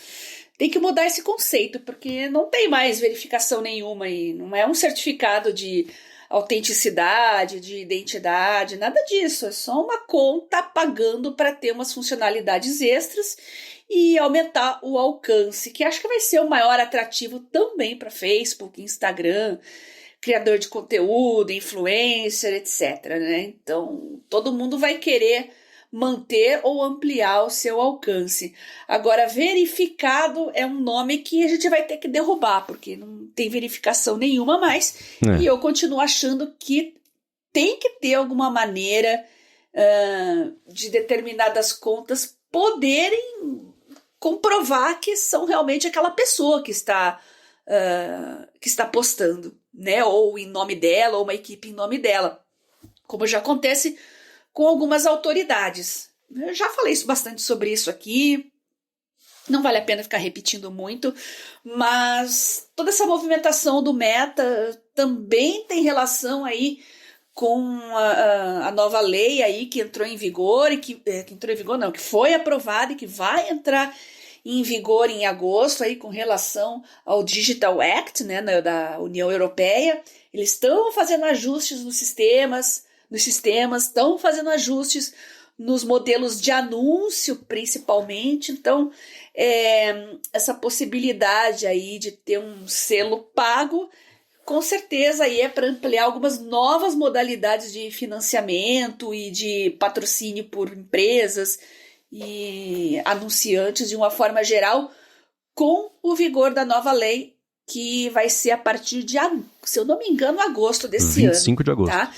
Tem que mudar esse conceito, porque não tem mais verificação nenhuma aí. Não é um certificado de autenticidade, de identidade, nada disso. É só uma conta pagando para ter umas funcionalidades extras e aumentar o alcance, que acho que vai ser o maior atrativo também para Facebook, Instagram. criador de conteúdo, influencer, etc, né? Então, todo mundo vai querer manter ou ampliar o seu alcance. Agora, verificado é um nome que a gente vai ter que derrubar, porque não tem verificação nenhuma mais. E eu continuo achando que tem que ter alguma maneira de determinadas contas poderem comprovar que são realmente aquela pessoa que está postando, né? Ou em nome dela, ou uma equipe em nome dela. Como já acontece com algumas autoridades. Eu já falei bastante sobre isso aqui, não vale a pena ficar repetindo muito, mas toda essa movimentação do Meta também tem relação aí com a nova lei aí que entrou em vigor, que foi aprovada e que vai entrar em vigor em agosto aí com relação ao Digital Act, né, da União Europeia. Eles estão fazendo ajustes nos sistemas, estão fazendo ajustes nos modelos de anúncio, principalmente. Então, essa possibilidade aí de ter um selo pago, com certeza aí é para ampliar algumas novas modalidades de financiamento e de patrocínio por empresas e anunciantes de uma forma geral, com o vigor da nova lei, que vai ser a partir de, se eu não me engano, agosto desse ano. 25 de agosto. Tá?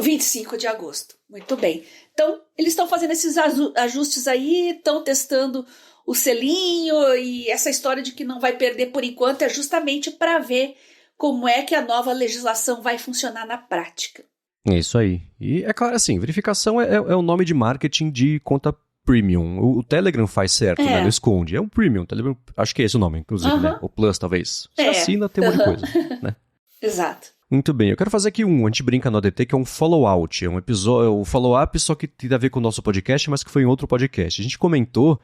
25 de agosto, muito bem. Então, eles estão fazendo esses ajustes aí, estão testando o selinho, e essa história de que não vai perder por enquanto é justamente para ver como é que a nova legislação vai funcionar na prática. É isso aí. E é claro, assim, verificação é o nome de marketing de conta premium. O Telegram faz certo, né? Não esconde. É um premium. Telegram, acho que é esse o nome, inclusive, né? O Plus, talvez. Você assina, tem um monte de coisa, né? Exato. Muito bem, eu quero fazer aqui a gente brinca no ADT, que é um follow-out, é um episódio, um follow-up só que tem a ver com o nosso podcast, mas que foi em outro podcast. A gente comentou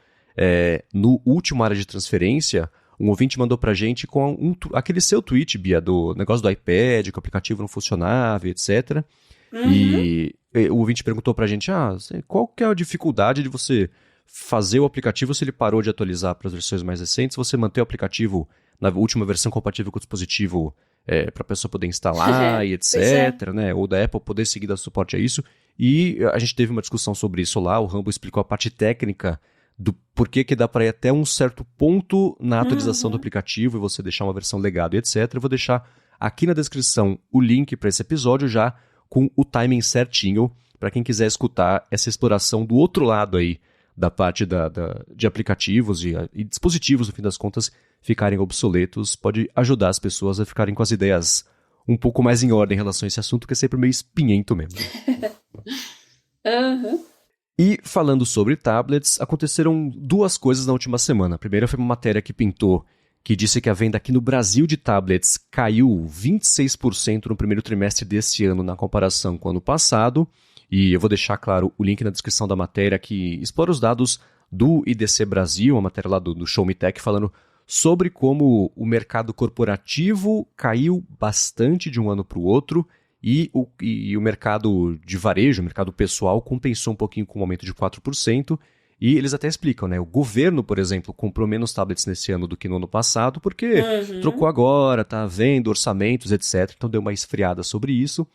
no último Área de Transferência, um ouvinte mandou pra gente com aquele seu tweet, Bia, do negócio do iPad, que o aplicativo não funcionava, etc. E o ouvinte perguntou pra gente, qual que é a dificuldade de você fazer o aplicativo se ele parou de atualizar para as versões mais recentes, você manter o aplicativo na última versão compatível com o dispositivo para a pessoa poder instalar e etc, né? Ou da Apple poder seguir dar suporte a isso. E a gente teve uma discussão sobre isso lá, o Rambo explicou a parte técnica do porquê que dá para ir até um certo ponto na atualização do aplicativo e você deixar uma versão legado e etc. Eu vou deixar aqui na descrição o link para esse episódio já com o timing certinho para quem quiser escutar essa exploração do outro lado aí da parte de aplicativos e dispositivos, no fim das contas, ficarem obsoletos, pode ajudar as pessoas a ficarem com as ideias um pouco mais em ordem em relação a esse assunto, que é sempre meio espinhento mesmo. E falando sobre tablets, aconteceram duas coisas na última semana. A primeira foi uma matéria que pintou, que disse que a venda aqui no Brasil de tablets caiu 26% no primeiro trimestre desse ano na comparação com o ano passado. E eu vou deixar, claro, o link na descrição da matéria que explora os dados do IDC Brasil, uma matéria lá do Show Me Tech, falando sobre como o mercado corporativo caiu bastante de um ano para o outro e o mercado de varejo, o mercado pessoal, compensou um pouquinho com um aumento de 4%. E eles até explicam, né? O governo, por exemplo, comprou menos tablets nesse ano do que no ano passado, porque trocou agora, tá vendo orçamentos, etc. Então deu uma esfriada sobre isso.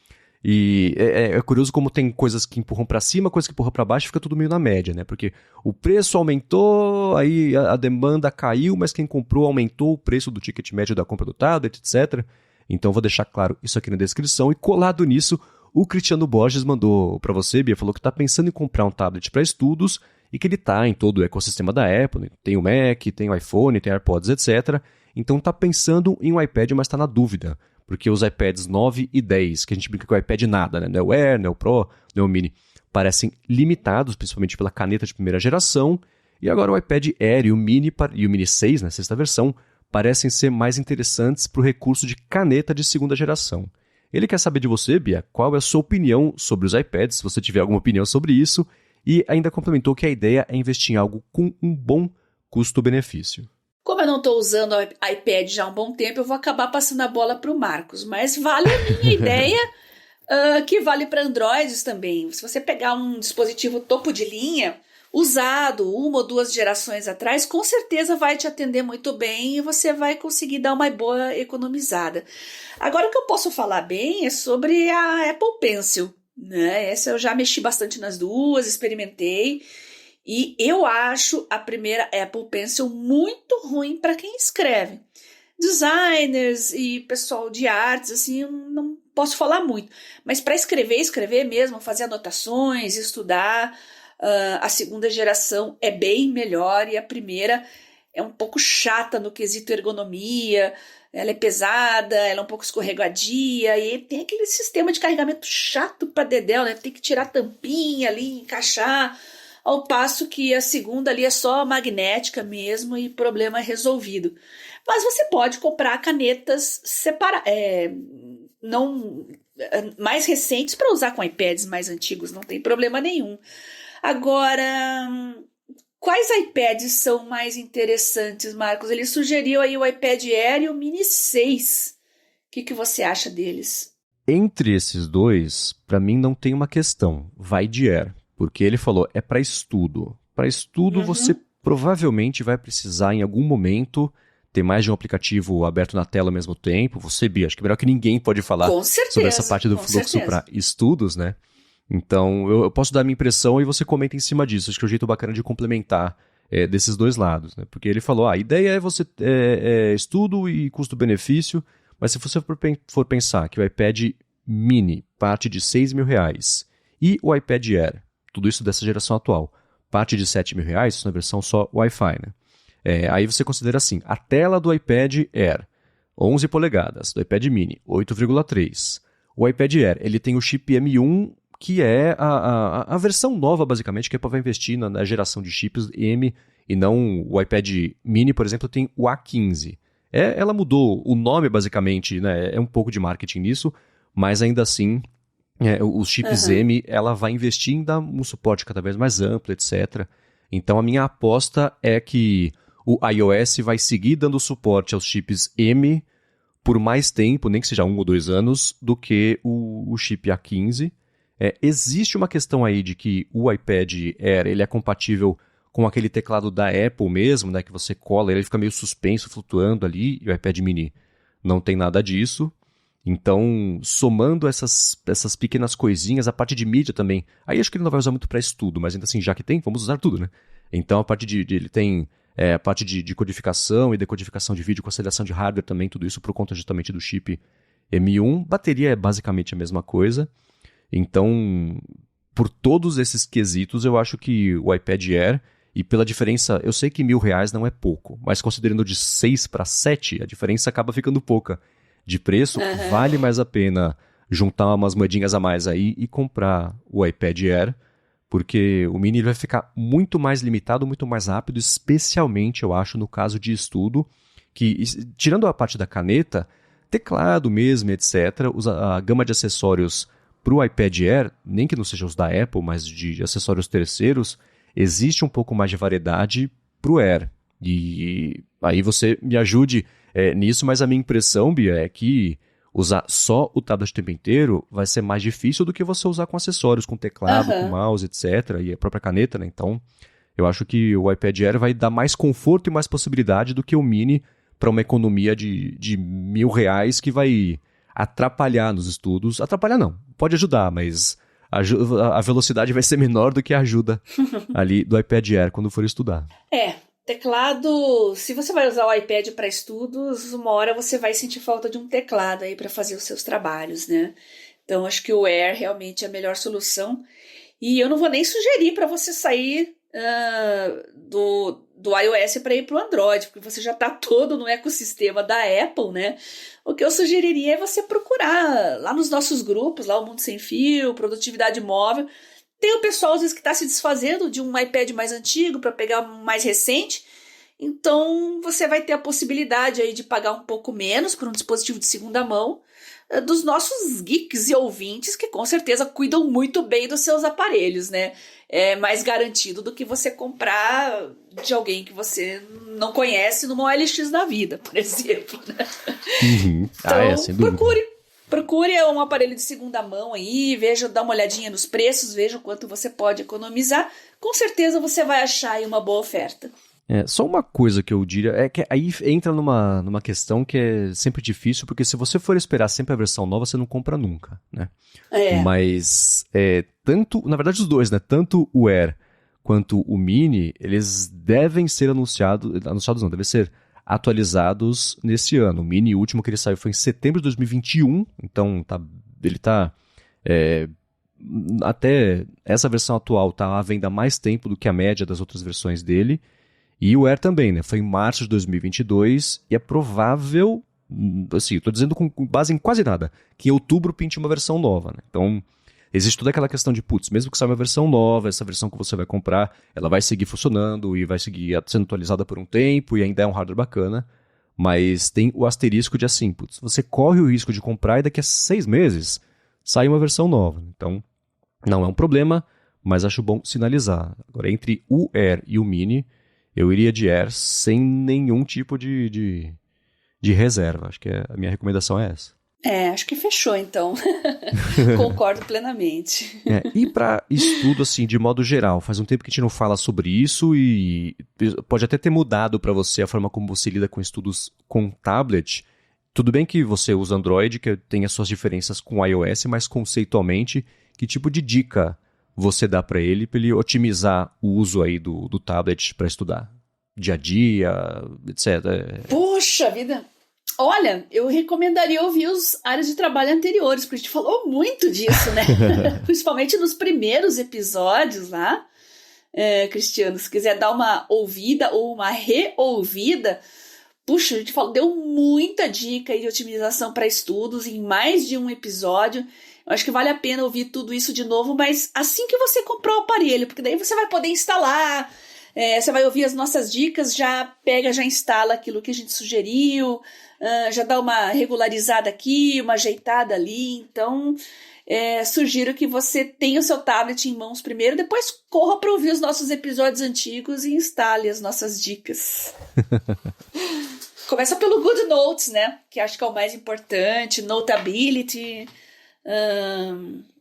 E é curioso como tem coisas que empurram para cima, coisas que empurram para baixo, fica tudo meio na média, né? Porque o preço aumentou, aí a demanda caiu, mas quem comprou aumentou o preço do ticket médio da compra do tablet, etc. Então vou deixar claro isso aqui na descrição. E colado nisso, o Cristiano Borges mandou para você, Bia, falou que está pensando em comprar um tablet para estudos e que ele está em todo o ecossistema da Apple, né? Tem o Mac, tem o iPhone, tem AirPods, etc. Então está pensando em um iPad, mas está na dúvida. Porque os iPads 9 e 10, que a gente brinca com o iPad nada, né? Não é o Air, não é o Pro, não é o Mini, parecem limitados, principalmente pela caneta de primeira geração. E agora o iPad Air e o Mini 6, né, sexta versão, parecem ser mais interessantes para o recurso de caneta de segunda geração. Ele quer saber de você, Bia, qual é a sua opinião sobre os iPads, se você tiver alguma opinião sobre isso, e ainda complementou que a ideia é investir em algo com um bom custo-benefício. Como eu não estou usando o iPad já há um bom tempo, eu vou acabar passando a bola para o Marcos. Mas vale a minha ideia, que vale para Androids também. Se você pegar um dispositivo topo de linha, usado 1 ou 2 gerações atrás, com certeza vai te atender muito bem e você vai conseguir dar uma boa economizada. Agora, o que eu posso falar bem é sobre a Apple Pencil, né? Essa eu já mexi bastante nas duas, experimentei, e eu acho a primeira Apple Pencil muito ruim para quem escreve. Designers e pessoal de artes, assim, eu não posso falar muito, mas para escrever mesmo, fazer anotações, estudar, a segunda geração é bem melhor e a primeira é um pouco chata no quesito ergonomia, ela é pesada, ela é um pouco escorregadia e tem aquele sistema de carregamento chato para dedéu, né? Tem que tirar a tampinha ali, encaixar, ao passo que a segunda ali é só magnética mesmo e problema resolvido. Mas você pode comprar canetas mais recentes para usar com iPads mais antigos, não tem problema nenhum. Agora, quais iPads são mais interessantes, Marcos? Ele sugeriu aí o iPad Air e o Mini 6. O que você acha deles? Entre esses dois, para mim não tem uma questão. Vai de Air, porque ele falou, é para estudo. Para estudo, você provavelmente vai precisar, em algum momento, ter mais de um aplicativo aberto na tela ao mesmo tempo. Você, Bia, acho que é melhor que ninguém pode falar sobre essa parte do fluxo para estudos, né? Então, eu posso dar a minha impressão e você comenta em cima disso. Acho que é um jeito bacana de complementar desses dois lados, né? Porque ele falou, a ideia é você estudo e custo-benefício, mas se você for pensar que o iPad mini parte de R$6.000 e o iPad Air, tudo isso dessa geração atual, parte de R$7.000, isso na versão só Wi-Fi, né? Aí você considera assim, a tela do iPad Air, 11 polegadas, do iPad mini, 8,3. O iPad Air, ele tem o chip M1, que é a versão nova, basicamente, que é para investir na geração de chips M, e não o iPad mini, por exemplo, tem o A15. Ela mudou o nome, basicamente, né? É um pouco de marketing nisso, mas ainda assim, os chips M, ela vai investir em dar um suporte cada vez mais amplo, etc. Então, a minha aposta é que o iOS vai seguir dando suporte aos chips M por mais tempo, nem que seja 1 ou 2 anos, do que o chip A15. Existe uma questão aí de que o iPad Air ele é compatível com aquele teclado da Apple mesmo, né, que você cola, ele fica meio suspenso, flutuando ali, e o iPad mini não tem nada disso. Então, somando essas pequenas coisinhas, a parte de mídia também, aí acho que ele não vai usar muito para estudo, mas ainda assim, já que tem, vamos usar tudo, né? Então, a parte ele tem a parte de codificação e decodificação de vídeo com aceleração de hardware também, tudo isso por conta justamente do chip M1. Bateria é basicamente a mesma coisa. Então, por todos esses quesitos, eu acho que o iPad Air, e pela diferença, eu sei que R$1.000 não é pouco, mas considerando de 6 para 7, a diferença acaba ficando pouca de preço. Vale mais a pena juntar umas moedinhas a mais aí e comprar o iPad Air, porque o mini vai ficar muito mais limitado, muito mais rápido, especialmente, eu acho, no caso de estudo, que, tirando a parte da caneta, teclado mesmo, etc., a gama de acessórios para o iPad Air, nem que não sejam os da Apple, mas de acessórios terceiros, existe um pouco mais de variedade para o Air. E aí você me ajude nisso, mas a minha impressão, Bia, é que usar só o tablet o tempo inteiro vai ser mais difícil do que você usar com acessórios, com teclado, com mouse, etc., e a própria caneta, né? Então, eu acho que o iPad Air vai dar mais conforto e mais possibilidade do que o Mini para uma economia de R$1.000 que vai atrapalhar nos estudos. Atrapalhar não, pode ajudar, mas a velocidade vai ser menor do que a ajuda ali do iPad Air quando for estudar. Teclado, se você vai usar o iPad para estudos, uma hora você vai sentir falta de um teclado aí para fazer os seus trabalhos, né? Então, acho que o Air realmente é a melhor solução. E eu não vou nem sugerir para você sair do iOS para ir para o Android, porque você já está todo no ecossistema da Apple, né? O que eu sugeriria é você procurar lá nos nossos grupos, lá o Mundo Sem Fio, Produtividade Móvel. Tem o pessoal, às vezes, que está se desfazendo de um iPad mais antigo para pegar um mais recente. Então, você vai ter a possibilidade aí de pagar um pouco menos por um dispositivo de segunda mão dos nossos geeks e ouvintes que, com certeza, cuidam muito bem dos seus aparelhos, né? É mais garantido do que você comprar de alguém que você não conhece numa OLX da vida, por exemplo, né? Sem dúvida. Procure um aparelho de segunda mão aí, dá uma olhadinha nos preços, veja o quanto você pode economizar. Com certeza você vai achar aí uma boa oferta. Só uma coisa que eu diria, é que aí entra numa questão que é sempre difícil, porque se você for esperar sempre a versão nova, você não compra nunca, né? Mas, na verdade os dois, né? Tanto o Air quanto o Mini, eles devem ser devem ser atualizados nesse ano. O Mini, o último que ele saiu foi em setembro de 2021, então ele tá... até essa versão atual tá à venda há mais tempo do que a média das outras versões dele. E o Air também, né? Foi em março de 2022 e é provável, assim, eu tô dizendo com base em quase nada, que em outubro pinte uma versão nova, né? Então, existe toda aquela questão de, mesmo que saia uma versão nova, essa versão que você vai comprar, ela vai seguir funcionando e vai seguir sendo atualizada por um tempo e ainda é um hardware bacana, mas tem o asterisco de assim, você corre o risco de comprar e daqui a 6 meses sai uma versão nova. Então, não é um problema, mas acho bom sinalizar. Agora, entre o Air e o Mini, eu iria de Air sem nenhum tipo de reserva. Acho que a minha recomendação é essa. Acho que fechou, então. Concordo plenamente. E para estudo, assim, de modo geral, faz um tempo que a gente não fala sobre isso e pode até ter mudado para você a forma como você lida com estudos com tablet. Tudo bem que você usa Android, que tem as suas diferenças com iOS, mas conceitualmente, que tipo de dica você dá para ele otimizar o uso aí do tablet para estudar? Dia a dia, etc. Poxa vida! Olha, eu recomendaria ouvir os áreas de trabalho anteriores, porque a gente falou muito disso, né? Principalmente nos primeiros episódios lá. Cristiano, se quiser dar uma ouvida ou uma reouvida, puxa, a gente deu muita dica aí de otimização para estudos em mais de um episódio. Eu acho que vale a pena ouvir tudo isso de novo, mas assim que você comprou o aparelho, porque daí você vai poder instalar, você vai ouvir as nossas dicas, já instala aquilo que a gente sugeriu, já dá uma regularizada aqui, uma ajeitada ali. Então, sugiro que você tenha o seu tablet em mãos primeiro, depois corra para ouvir os nossos episódios antigos e instale as nossas dicas. Começa pelo Good Notes, né? Que acho que é o mais importante, Notability.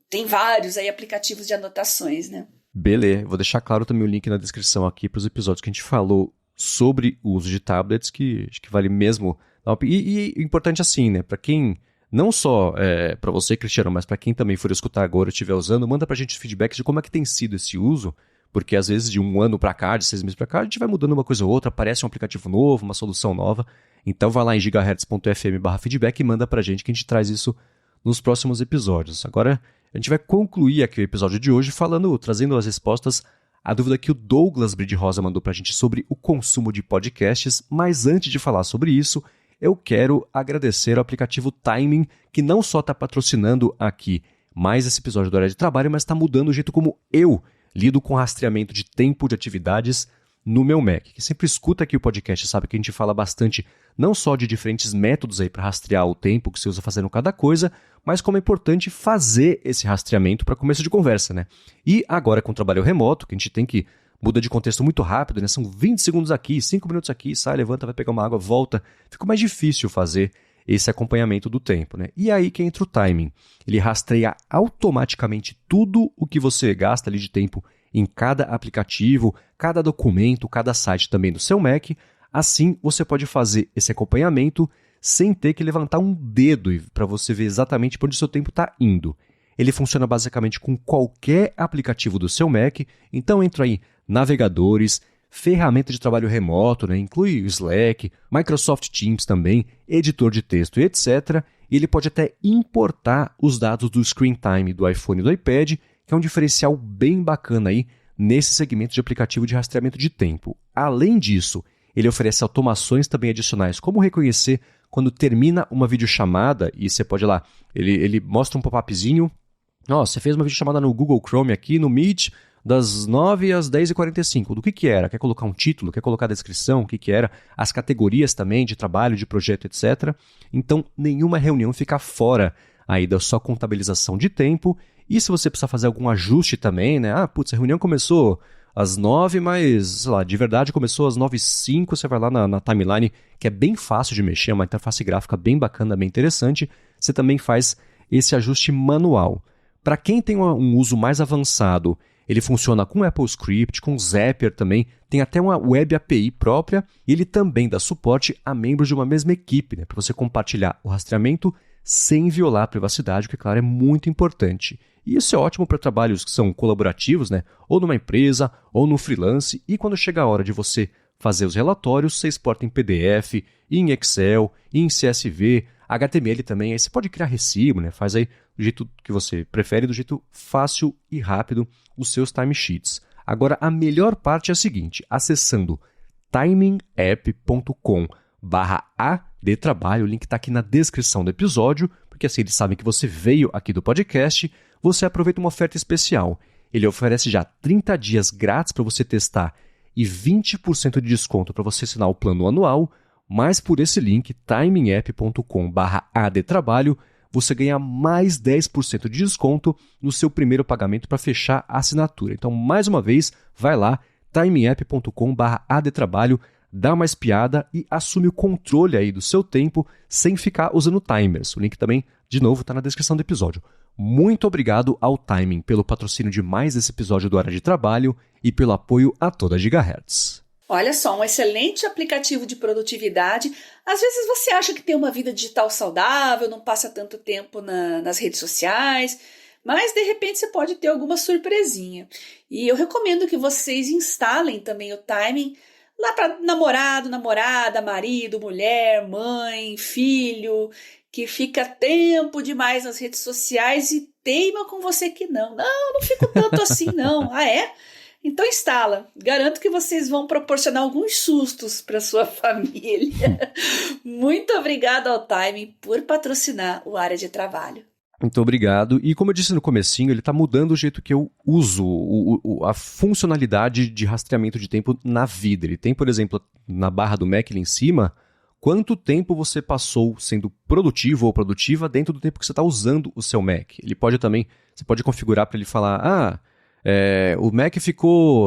Tem vários aí aplicativos de anotações, né? Beleza, vou deixar claro também o link na descrição aqui para os episódios que a gente falou sobre o uso de tablets, que acho que vale mesmo. E importante assim, né? Para quem, não só para você, Cristiano, mas para quem também for escutar agora e estiver usando, manda pra gente feedback de como é que tem sido esse uso, porque às vezes de um ano para cá, de 6 meses para cá, a gente vai mudando uma coisa ou outra, aparece um aplicativo novo, uma solução nova. Então vai lá em gigahertz.fm/feedback e manda pra gente que a gente traz isso nos próximos episódios. Agora, a gente vai concluir aqui o episódio de hoje trazendo as respostas à dúvida que o Douglas Bride Rosa mandou pra gente sobre o consumo de podcasts, mas antes de falar sobre isso, eu quero agradecer ao aplicativo Timing, que não só está patrocinando aqui mais esse episódio do Área de Trabalho, mas está mudando o jeito como eu lido com rastreamento de tempo de atividades no meu Mac. Quem sempre escuta aqui o podcast sabe que a gente fala bastante não só de diferentes métodos aí para rastrear o tempo que você usa fazendo cada coisa, mas como é importante fazer esse rastreamento para começo de conversa, né? E agora com o trabalho remoto, que a gente tem que muda de contexto muito rápido, né? São 20 segundos aqui, 5 minutos aqui, sai, levanta, vai pegar uma água, volta. Fica mais difícil fazer esse acompanhamento do tempo, né? E aí que entra o timing. Ele rastreia automaticamente tudo o que você gasta ali de tempo em cada aplicativo, cada documento, cada site também do seu Mac. Assim, você pode fazer esse acompanhamento sem ter que levantar um dedo para você ver exatamente para onde o seu tempo está indo. Ele funciona basicamente com qualquer aplicativo do seu Mac, então entra aí navegadores, ferramenta de trabalho remoto, né? Inclui o Slack, Microsoft Teams também, editor de texto e etc. E ele pode até importar os dados do Screen Time do iPhone e do iPad, que é um diferencial bem bacana aí nesse segmento de aplicativo de rastreamento de tempo. Além disso, ele oferece automações também adicionais, como reconhecer quando termina uma videochamada, e você pode ir lá, ele mostra um pop-upzinho, você fez uma videochamada no Google Chrome aqui, no Meet, das 9 às 10h45. Do que era? Quer colocar um título? Quer colocar a descrição? O que era? As categorias também de trabalho, de projeto, etc. Então, nenhuma reunião fica fora aí da sua contabilização de tempo. E se você precisar fazer algum ajuste também, né? A reunião começou às 9, mas, sei lá, de verdade começou às 9h05, você vai lá na timeline, que é bem fácil de mexer, é uma interface gráfica bem bacana, bem interessante. você também faz esse ajuste manual. Para quem tem um uso mais avançado, ele funciona com Apple Script, com Zapier também, tem até uma Web API própria e ele também dá suporte a membros de uma mesma equipe, né, para você compartilhar o rastreamento sem violar a privacidade, o que, claro, é muito importante. E isso é ótimo para trabalhos que são colaborativos, né, ou numa empresa, ou no freelance, e quando chega a hora de você fazer os relatórios, você exporta em PDF, em Excel, em CSV, HTML também, aí você pode criar recibo, né, faz aí do jeito que você prefere, do jeito fácil e rápido os seus timesheets. Agora, a melhor parte é a seguinte, acessando timingapp.com/adtrabalho, o link está aqui na descrição do episódio, porque assim eles sabem que você veio aqui do podcast, você aproveita uma oferta especial. Ele oferece já 30 dias grátis para você testar e 20% de desconto para você assinar o plano anual, mas por esse link, timingapp.com/adtrabalho, você ganha mais 10% de desconto no seu primeiro pagamento para fechar a assinatura. Então, mais uma vez, vai lá, timingapp.com/adtrabalho, dá uma espiada e assume o controle aí do seu tempo sem ficar usando timers. O link também, de novo, está na descrição do episódio. Muito obrigado ao Timing pelo patrocínio de mais esse episódio do Área de Trabalho e pelo apoio a toda a Gigahertz. Olha só, um excelente aplicativo de produtividade. Às vezes você acha que tem uma vida digital saudável, não passa tanto tempo nas redes sociais, mas de repente você pode ter alguma surpresinha. E eu recomendo que vocês instalem também o Timing lá para namorado, namorada, marido, mulher, mãe, filho, que fica tempo demais nas redes sociais e teima com você que não. Não fico tanto assim não. Ah, é? Então instala. Garanto que vocês vão proporcionar alguns sustos para sua família. Muito obrigada ao Timing por patrocinar o Área de Trabalho. Muito obrigado. E como eu disse no comecinho, ele está mudando o jeito que eu uso a funcionalidade de rastreamento de tempo na vida. Ele tem, por exemplo, na barra do Mac ali em cima, quanto tempo você passou sendo produtivo ou produtiva dentro do tempo que você está usando o seu Mac. Ele pode também, você pode configurar para ele falar, o Mac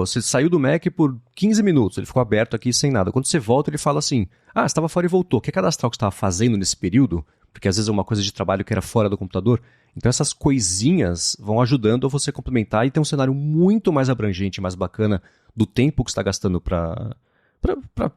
você saiu do Mac por 15 minutos, ele ficou aberto aqui sem nada. Quando você volta, ele fala assim, você estava fora e voltou. Quer cadastrar o que você estava fazendo nesse período? Porque às vezes é uma coisa de trabalho que era fora do computador. Então essas coisinhas vão ajudando a você complementar e ter um cenário muito mais abrangente, mais bacana do tempo que você está gastando para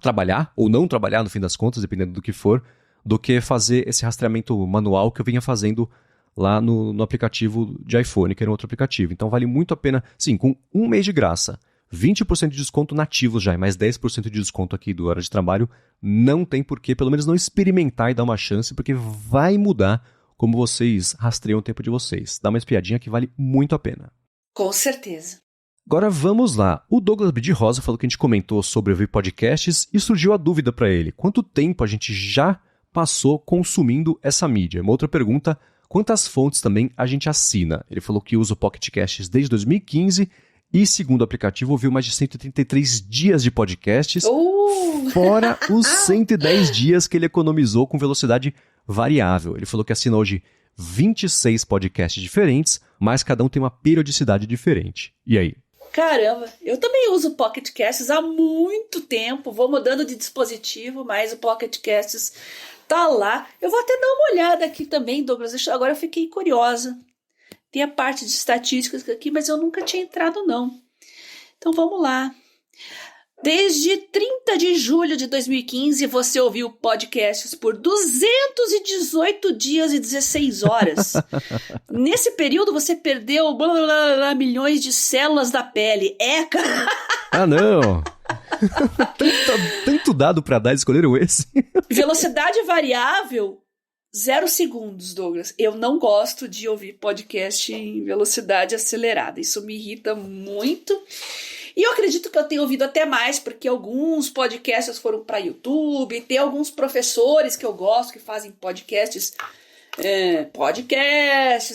trabalhar, ou não trabalhar no fim das contas, dependendo do que for, do que fazer esse rastreamento manual que eu vinha fazendo lá no aplicativo de iPhone, que era um outro aplicativo. Então vale muito a pena, sim, com um mês de graça, 20% de desconto nativos já, e mais 10% de desconto aqui do Hora de Trabalho, não tem porquê, pelo menos não experimentar e dar uma chance, porque vai mudar como vocês rastreiam o tempo de vocês. Dá uma espiadinha que vale muito a pena. Com certeza. Agora vamos lá. O Douglas B. de Rosa falou que a gente comentou sobre ouvir podcasts e surgiu a dúvida para ele. Quanto tempo a gente já passou consumindo essa mídia? Uma outra pergunta, quantas fontes também a gente assina? Ele falou que usa o Pocket Casts desde 2015 e, segundo o aplicativo, ouviu mais de 133 dias de podcasts, fora os 110 dias que ele economizou com velocidade variável. Ele falou que assina hoje 26 podcasts diferentes, mas cada um tem uma periodicidade diferente. E aí? Caramba, eu também uso Pocket Casts há muito tempo, vou mudando de dispositivo, mas o Pocket Casts tá lá. Eu vou até dar uma olhada aqui também, Douglas, agora eu fiquei curiosa. Tem a parte de estatísticas aqui, mas eu nunca tinha entrado não. Então vamos lá. Desde 30 de julho de 2015, você ouviu podcasts por 218 dias e 16 horas. Nesse período, você perdeu milhões de células da pele. Cara! Ah, não! Tanto dado pra dar, escolheram esse. Velocidade variável, 0 segundos, Douglas. Eu não gosto de ouvir podcast em velocidade acelerada. Isso me irrita muito. E eu acredito que eu tenho ouvido até mais, porque alguns podcasts foram para YouTube, tem alguns professores que eu gosto que fazem podcasts,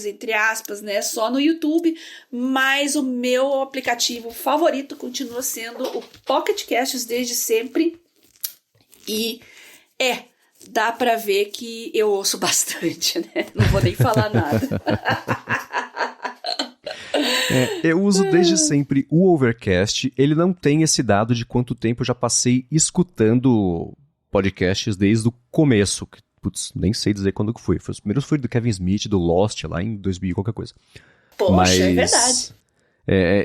entre aspas, né, só no YouTube, mas o meu aplicativo favorito continua sendo o Pocket Casts desde sempre, e dá para ver que eu ouço bastante, né, não vou nem falar nada. Eu uso desde sempre o Overcast. Ele não tem esse dado de quanto tempo eu já passei escutando podcasts desde o começo. putz, nem sei dizer quando que foi. Os primeiros foi do Kevin Smith, do Lost, lá em 2000 e qualquer coisa. Poxa, é verdade.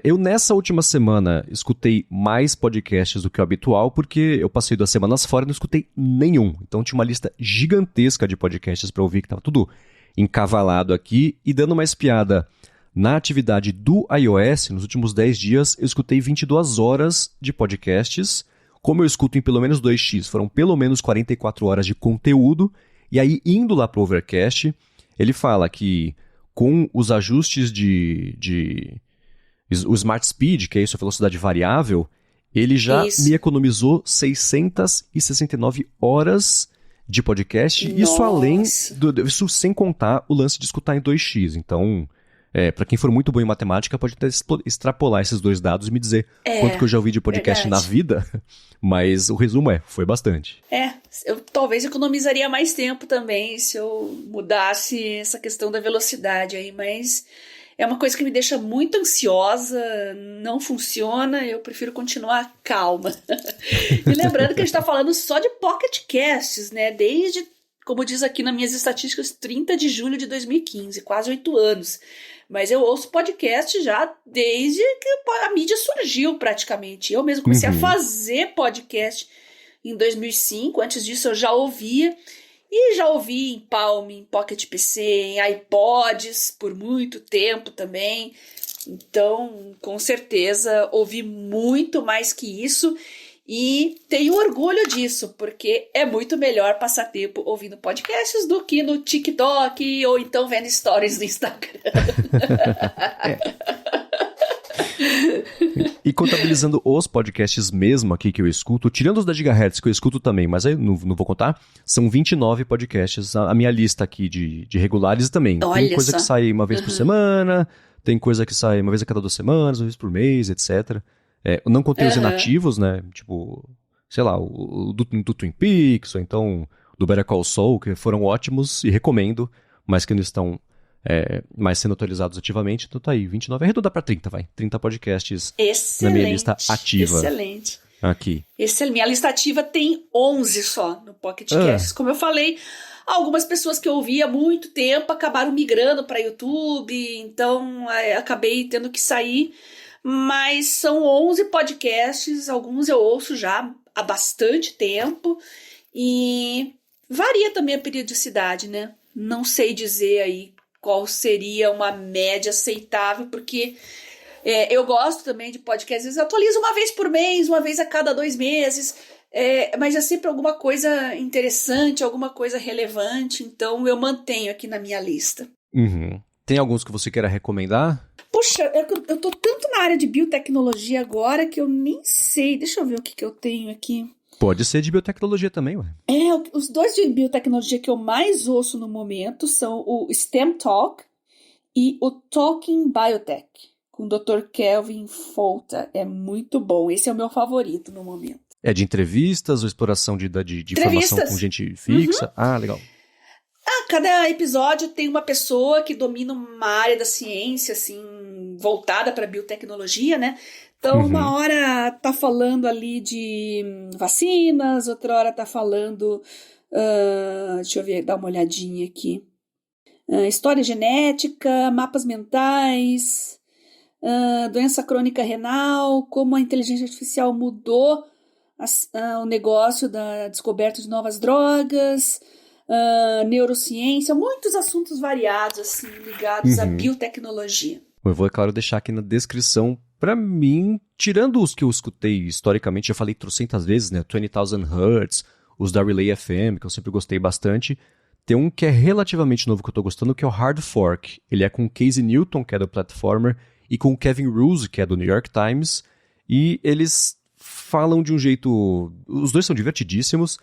Eu nessa última semana escutei mais podcasts do que o habitual, porque eu passei 2 semanas fora e não escutei nenhum. Então tinha uma lista gigantesca de podcasts pra ouvir, que tava tudo encavalado aqui. E dando uma espiada na atividade do iOS, nos últimos 10 dias, eu escutei 22 horas de podcasts. Como eu escuto em pelo menos 2x, foram pelo menos 44 horas de conteúdo. E aí, indo lá pro Overcast, ele fala que com os ajustes o Smart Speed, que é isso, a velocidade variável, ele já me economizou 669 horas de podcast. Nossa. Isso sem contar o lance de escutar em 2x. Então, para quem for muito bom em matemática, pode até extrapolar esses 2 dados e me dizer quanto que eu já ouvi de podcast na vida. Mas o resumo foi bastante. Eu talvez economizaria mais tempo também se eu mudasse essa questão da velocidade aí, mas é uma coisa que me deixa muito ansiosa, não funciona, eu prefiro continuar calma. E lembrando que a gente está falando só de Pocket Casts, né? Desde, como diz aqui nas minhas estatísticas, 30 de julho de 2015, quase 8 anos. Mas eu ouço podcast já desde que a mídia surgiu praticamente. Eu mesmo comecei a fazer podcast em 2005, antes disso eu já ouvia. E já ouvi em Palm, em Pocket PC, em iPods por muito tempo também. Então, com certeza, ouvi muito mais que isso. E tenho orgulho disso, porque é muito melhor passar tempo ouvindo podcasts do que no TikTok ou então vendo stories no Instagram. E contabilizando os podcasts mesmo aqui que eu escuto, tirando os da Gigahertz que eu escuto também, mas aí não vou contar, são 29 podcasts, a minha lista aqui de regulares também. Olha tem coisa só. que sai uma vez por semana, tem coisa que sai uma vez a cada 2 semanas, uma vez por mês, etc. Eu não contei os inativos, né? Tipo, sei lá, o do Twin Peaks, ou então do Better Call Saul, que foram ótimos e recomendo, mas que não estão mais sendo atualizados ativamente. Então tá aí, 29, arredondar pra 30, vai. 30 podcasts na minha lista ativa. Excelente. Aqui. Excelente. Minha lista ativa tem 11 só no Pocket Casts. Como eu falei, algumas pessoas que eu ouvi há muito tempo acabaram migrando para YouTube, então acabei tendo que sair. Mas são 11 podcasts, alguns eu ouço já há bastante tempo e varia também a periodicidade, né? Não sei dizer aí qual seria uma média aceitável, porque eu gosto também de podcasts, às vezes atualizo uma vez por mês, uma vez a cada 2 meses, mas é sempre alguma coisa interessante, alguma coisa relevante, então eu mantenho aqui na minha lista. Tem alguns que você queira recomendar? Puxa, eu tô tanto na área de biotecnologia agora que eu nem sei. Deixa eu ver o que eu tenho aqui. Pode ser de biotecnologia também, ué. Os 2 de biotecnologia que eu mais ouço no momento são o STEM Talk e o Talking Biotech, com o Dr. Kelvin Folta. É muito bom. Esse é o meu favorito no momento. É de entrevistas ou exploração de informação com gente fixa? Ah, legal. Cada episódio tem uma pessoa que domina uma área da ciência, assim, voltada para biotecnologia, né? Então, uma hora tá falando ali de vacinas, outra hora tá falando, deixa eu ver, dar uma olhadinha aqui. História genética, mapas mentais, doença crônica renal, como a inteligência artificial mudou o negócio da descoberta de novas drogas, neurociência, muitos assuntos variados, assim, ligados à biotecnologia. Eu vou, é claro, deixar aqui na descrição. Pra mim, tirando os que eu escutei historicamente, já falei trocentas vezes, né? 20,000 Hertz, os da Relay FM, que eu sempre gostei bastante. Tem um que é relativamente novo que eu tô gostando, que é o Hard Fork. Ele é com o Casey Newton, que é do Platformer, e com o Kevin Roose, que é do New York Times. E eles falam de um jeito... Os dois são divertidíssimos.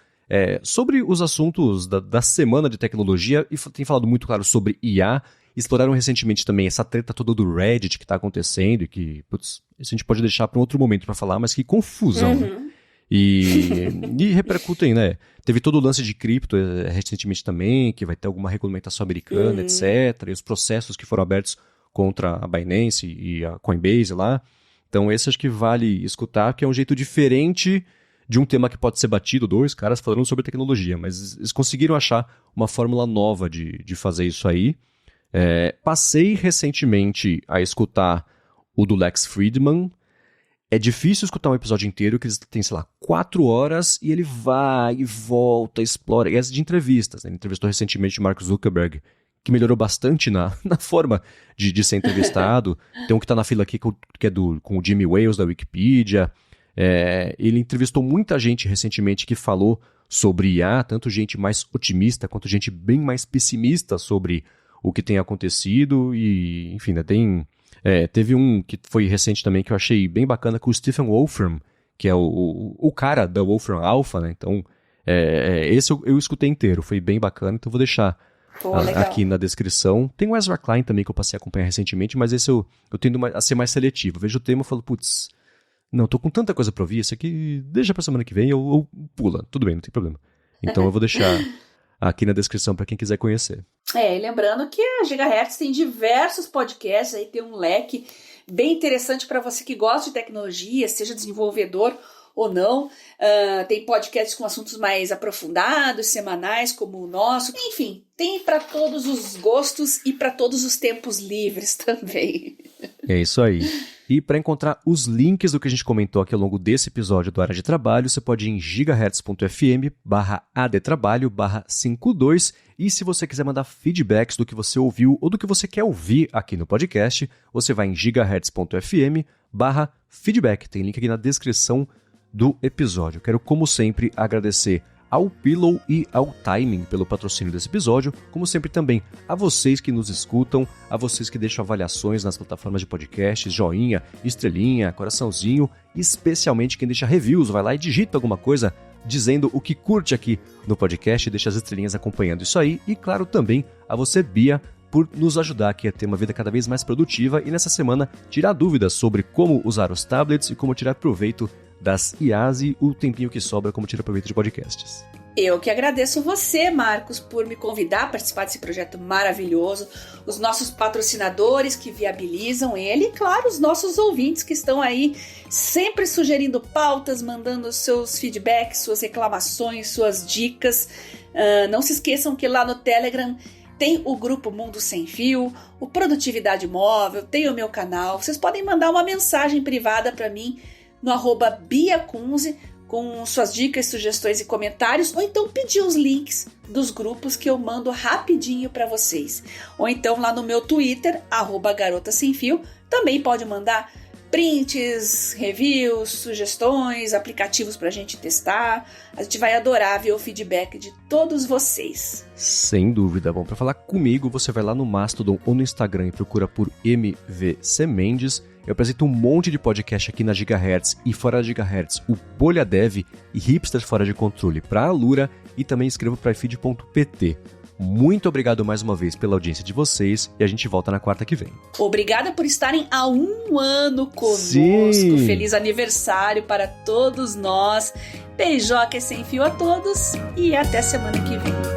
Sobre os assuntos da semana de tecnologia, e tem falado muito, claro, sobre IA. Exploraram recentemente também essa treta toda do Reddit que está acontecendo e que, putz, isso a gente pode deixar para um outro momento para falar, mas que confusão, né? E repercutem, né? Teve todo o lance de cripto recentemente também, que vai ter alguma regulamentação americana, etc. E os processos que foram abertos contra a Binance e a Coinbase lá. Então esse acho que vale escutar, que é um jeito diferente de um tema que pode ser batido, 2 caras falando sobre tecnologia, mas eles conseguiram achar uma fórmula nova de fazer isso aí. Passei recentemente a escutar o do Lex Fridman. É difícil escutar um episódio inteiro, que eles têm, 4 horas, e ele vai e volta, explora. E essa de entrevistas, né? Ele entrevistou recentemente o Mark Zuckerberg, que melhorou bastante na forma de ser entrevistado. Tem um que tá na fila aqui, que é com o Jimmy Wales, da Wikipedia. Ele entrevistou muita gente recentemente que falou sobre IA, tanto gente mais otimista, quanto gente bem mais pessimista sobre o que tem acontecido. E, enfim, né, teve um que foi recente também, que eu achei bem bacana, com o Stephen Wolfram, que é o cara da Wolfram Alpha, né? Então, esse eu escutei inteiro, foi bem bacana, então vou deixar aqui na descrição. Tem o Ezra Klein também, que eu passei a acompanhar recentemente, mas esse eu tendo a ser mais seletivo. Eu vejo o tema e falo, putz, não, tô com tanta coisa pra ouvir, esse aqui deixa pra semana que vem ou pula, tudo bem, não tem problema. Então eu vou deixar aqui na descrição pra quem quiser conhecer. E lembrando que a Gigahertz tem diversos podcasts, aí tem um leque bem interessante para você que gosta de tecnologia, seja desenvolvedor ou não. Tem podcasts com assuntos mais aprofundados, semanais, como o nosso. Enfim, tem para todos os gostos e para todos os tempos livres também. É isso aí. E para encontrar os links do que a gente comentou aqui ao longo desse episódio do Área de Trabalho, você pode ir em gigahertz.fm/adtrabalho/52. E se você quiser mandar feedbacks do que você ouviu ou do que você quer ouvir aqui no podcast, você vai em gigahertz.fm/feedback. Tem link aqui na descrição do episódio. Quero, como sempre, agradecer ao Pillow e ao Timing pelo patrocínio desse episódio, como sempre também a vocês que nos escutam, a vocês que deixam avaliações nas plataformas de podcasts, joinha, estrelinha, coraçãozinho, e especialmente quem deixa reviews, vai lá e digita alguma coisa dizendo o que curte aqui no podcast e deixa as estrelinhas acompanhando isso aí, e claro também a você, Bia, por nos ajudar aqui a ter uma vida cada vez mais produtiva e nessa semana tirar dúvidas sobre como usar os tablets e como tirar proveito das IAs e o tempinho que sobra como tirar proveito de podcasts. Eu que agradeço você, Marcos, por me convidar a participar desse projeto maravilhoso, os nossos patrocinadores que viabilizam ele e, claro, os nossos ouvintes que estão aí sempre sugerindo pautas, mandando seus feedbacks, suas reclamações, suas dicas. Não se esqueçam que lá no Telegram tem o grupo Mundo Sem Fio, o Produtividade Móvel, tem o meu canal. Vocês podem mandar uma mensagem privada para mim no @BiaCunze, com suas dicas, sugestões e comentários, ou então pedir os links dos grupos que eu mando rapidinho para vocês. Ou então lá no meu Twitter, @GarotaSemFio, também pode mandar prints, reviews, sugestões, aplicativos para a gente testar. A gente vai adorar ver o feedback de todos vocês. Sem dúvida. Bom, para falar comigo, você vai lá no Mastodon ou no Instagram e procura por MVC Mendes. Eu apresento um monte de podcast aqui na Gigahertz e fora da Gigahertz, o Bolha Dev e Hipsters Fora de Controle para a Alura, e também escrevo para ifeed.pt. Muito obrigado mais uma vez pela audiência de vocês e a gente volta na quarta que vem. Obrigada por estarem há 1 ano conosco. Sim. Feliz aniversário para todos nós. Beijoca sem fio a todos e até semana que vem.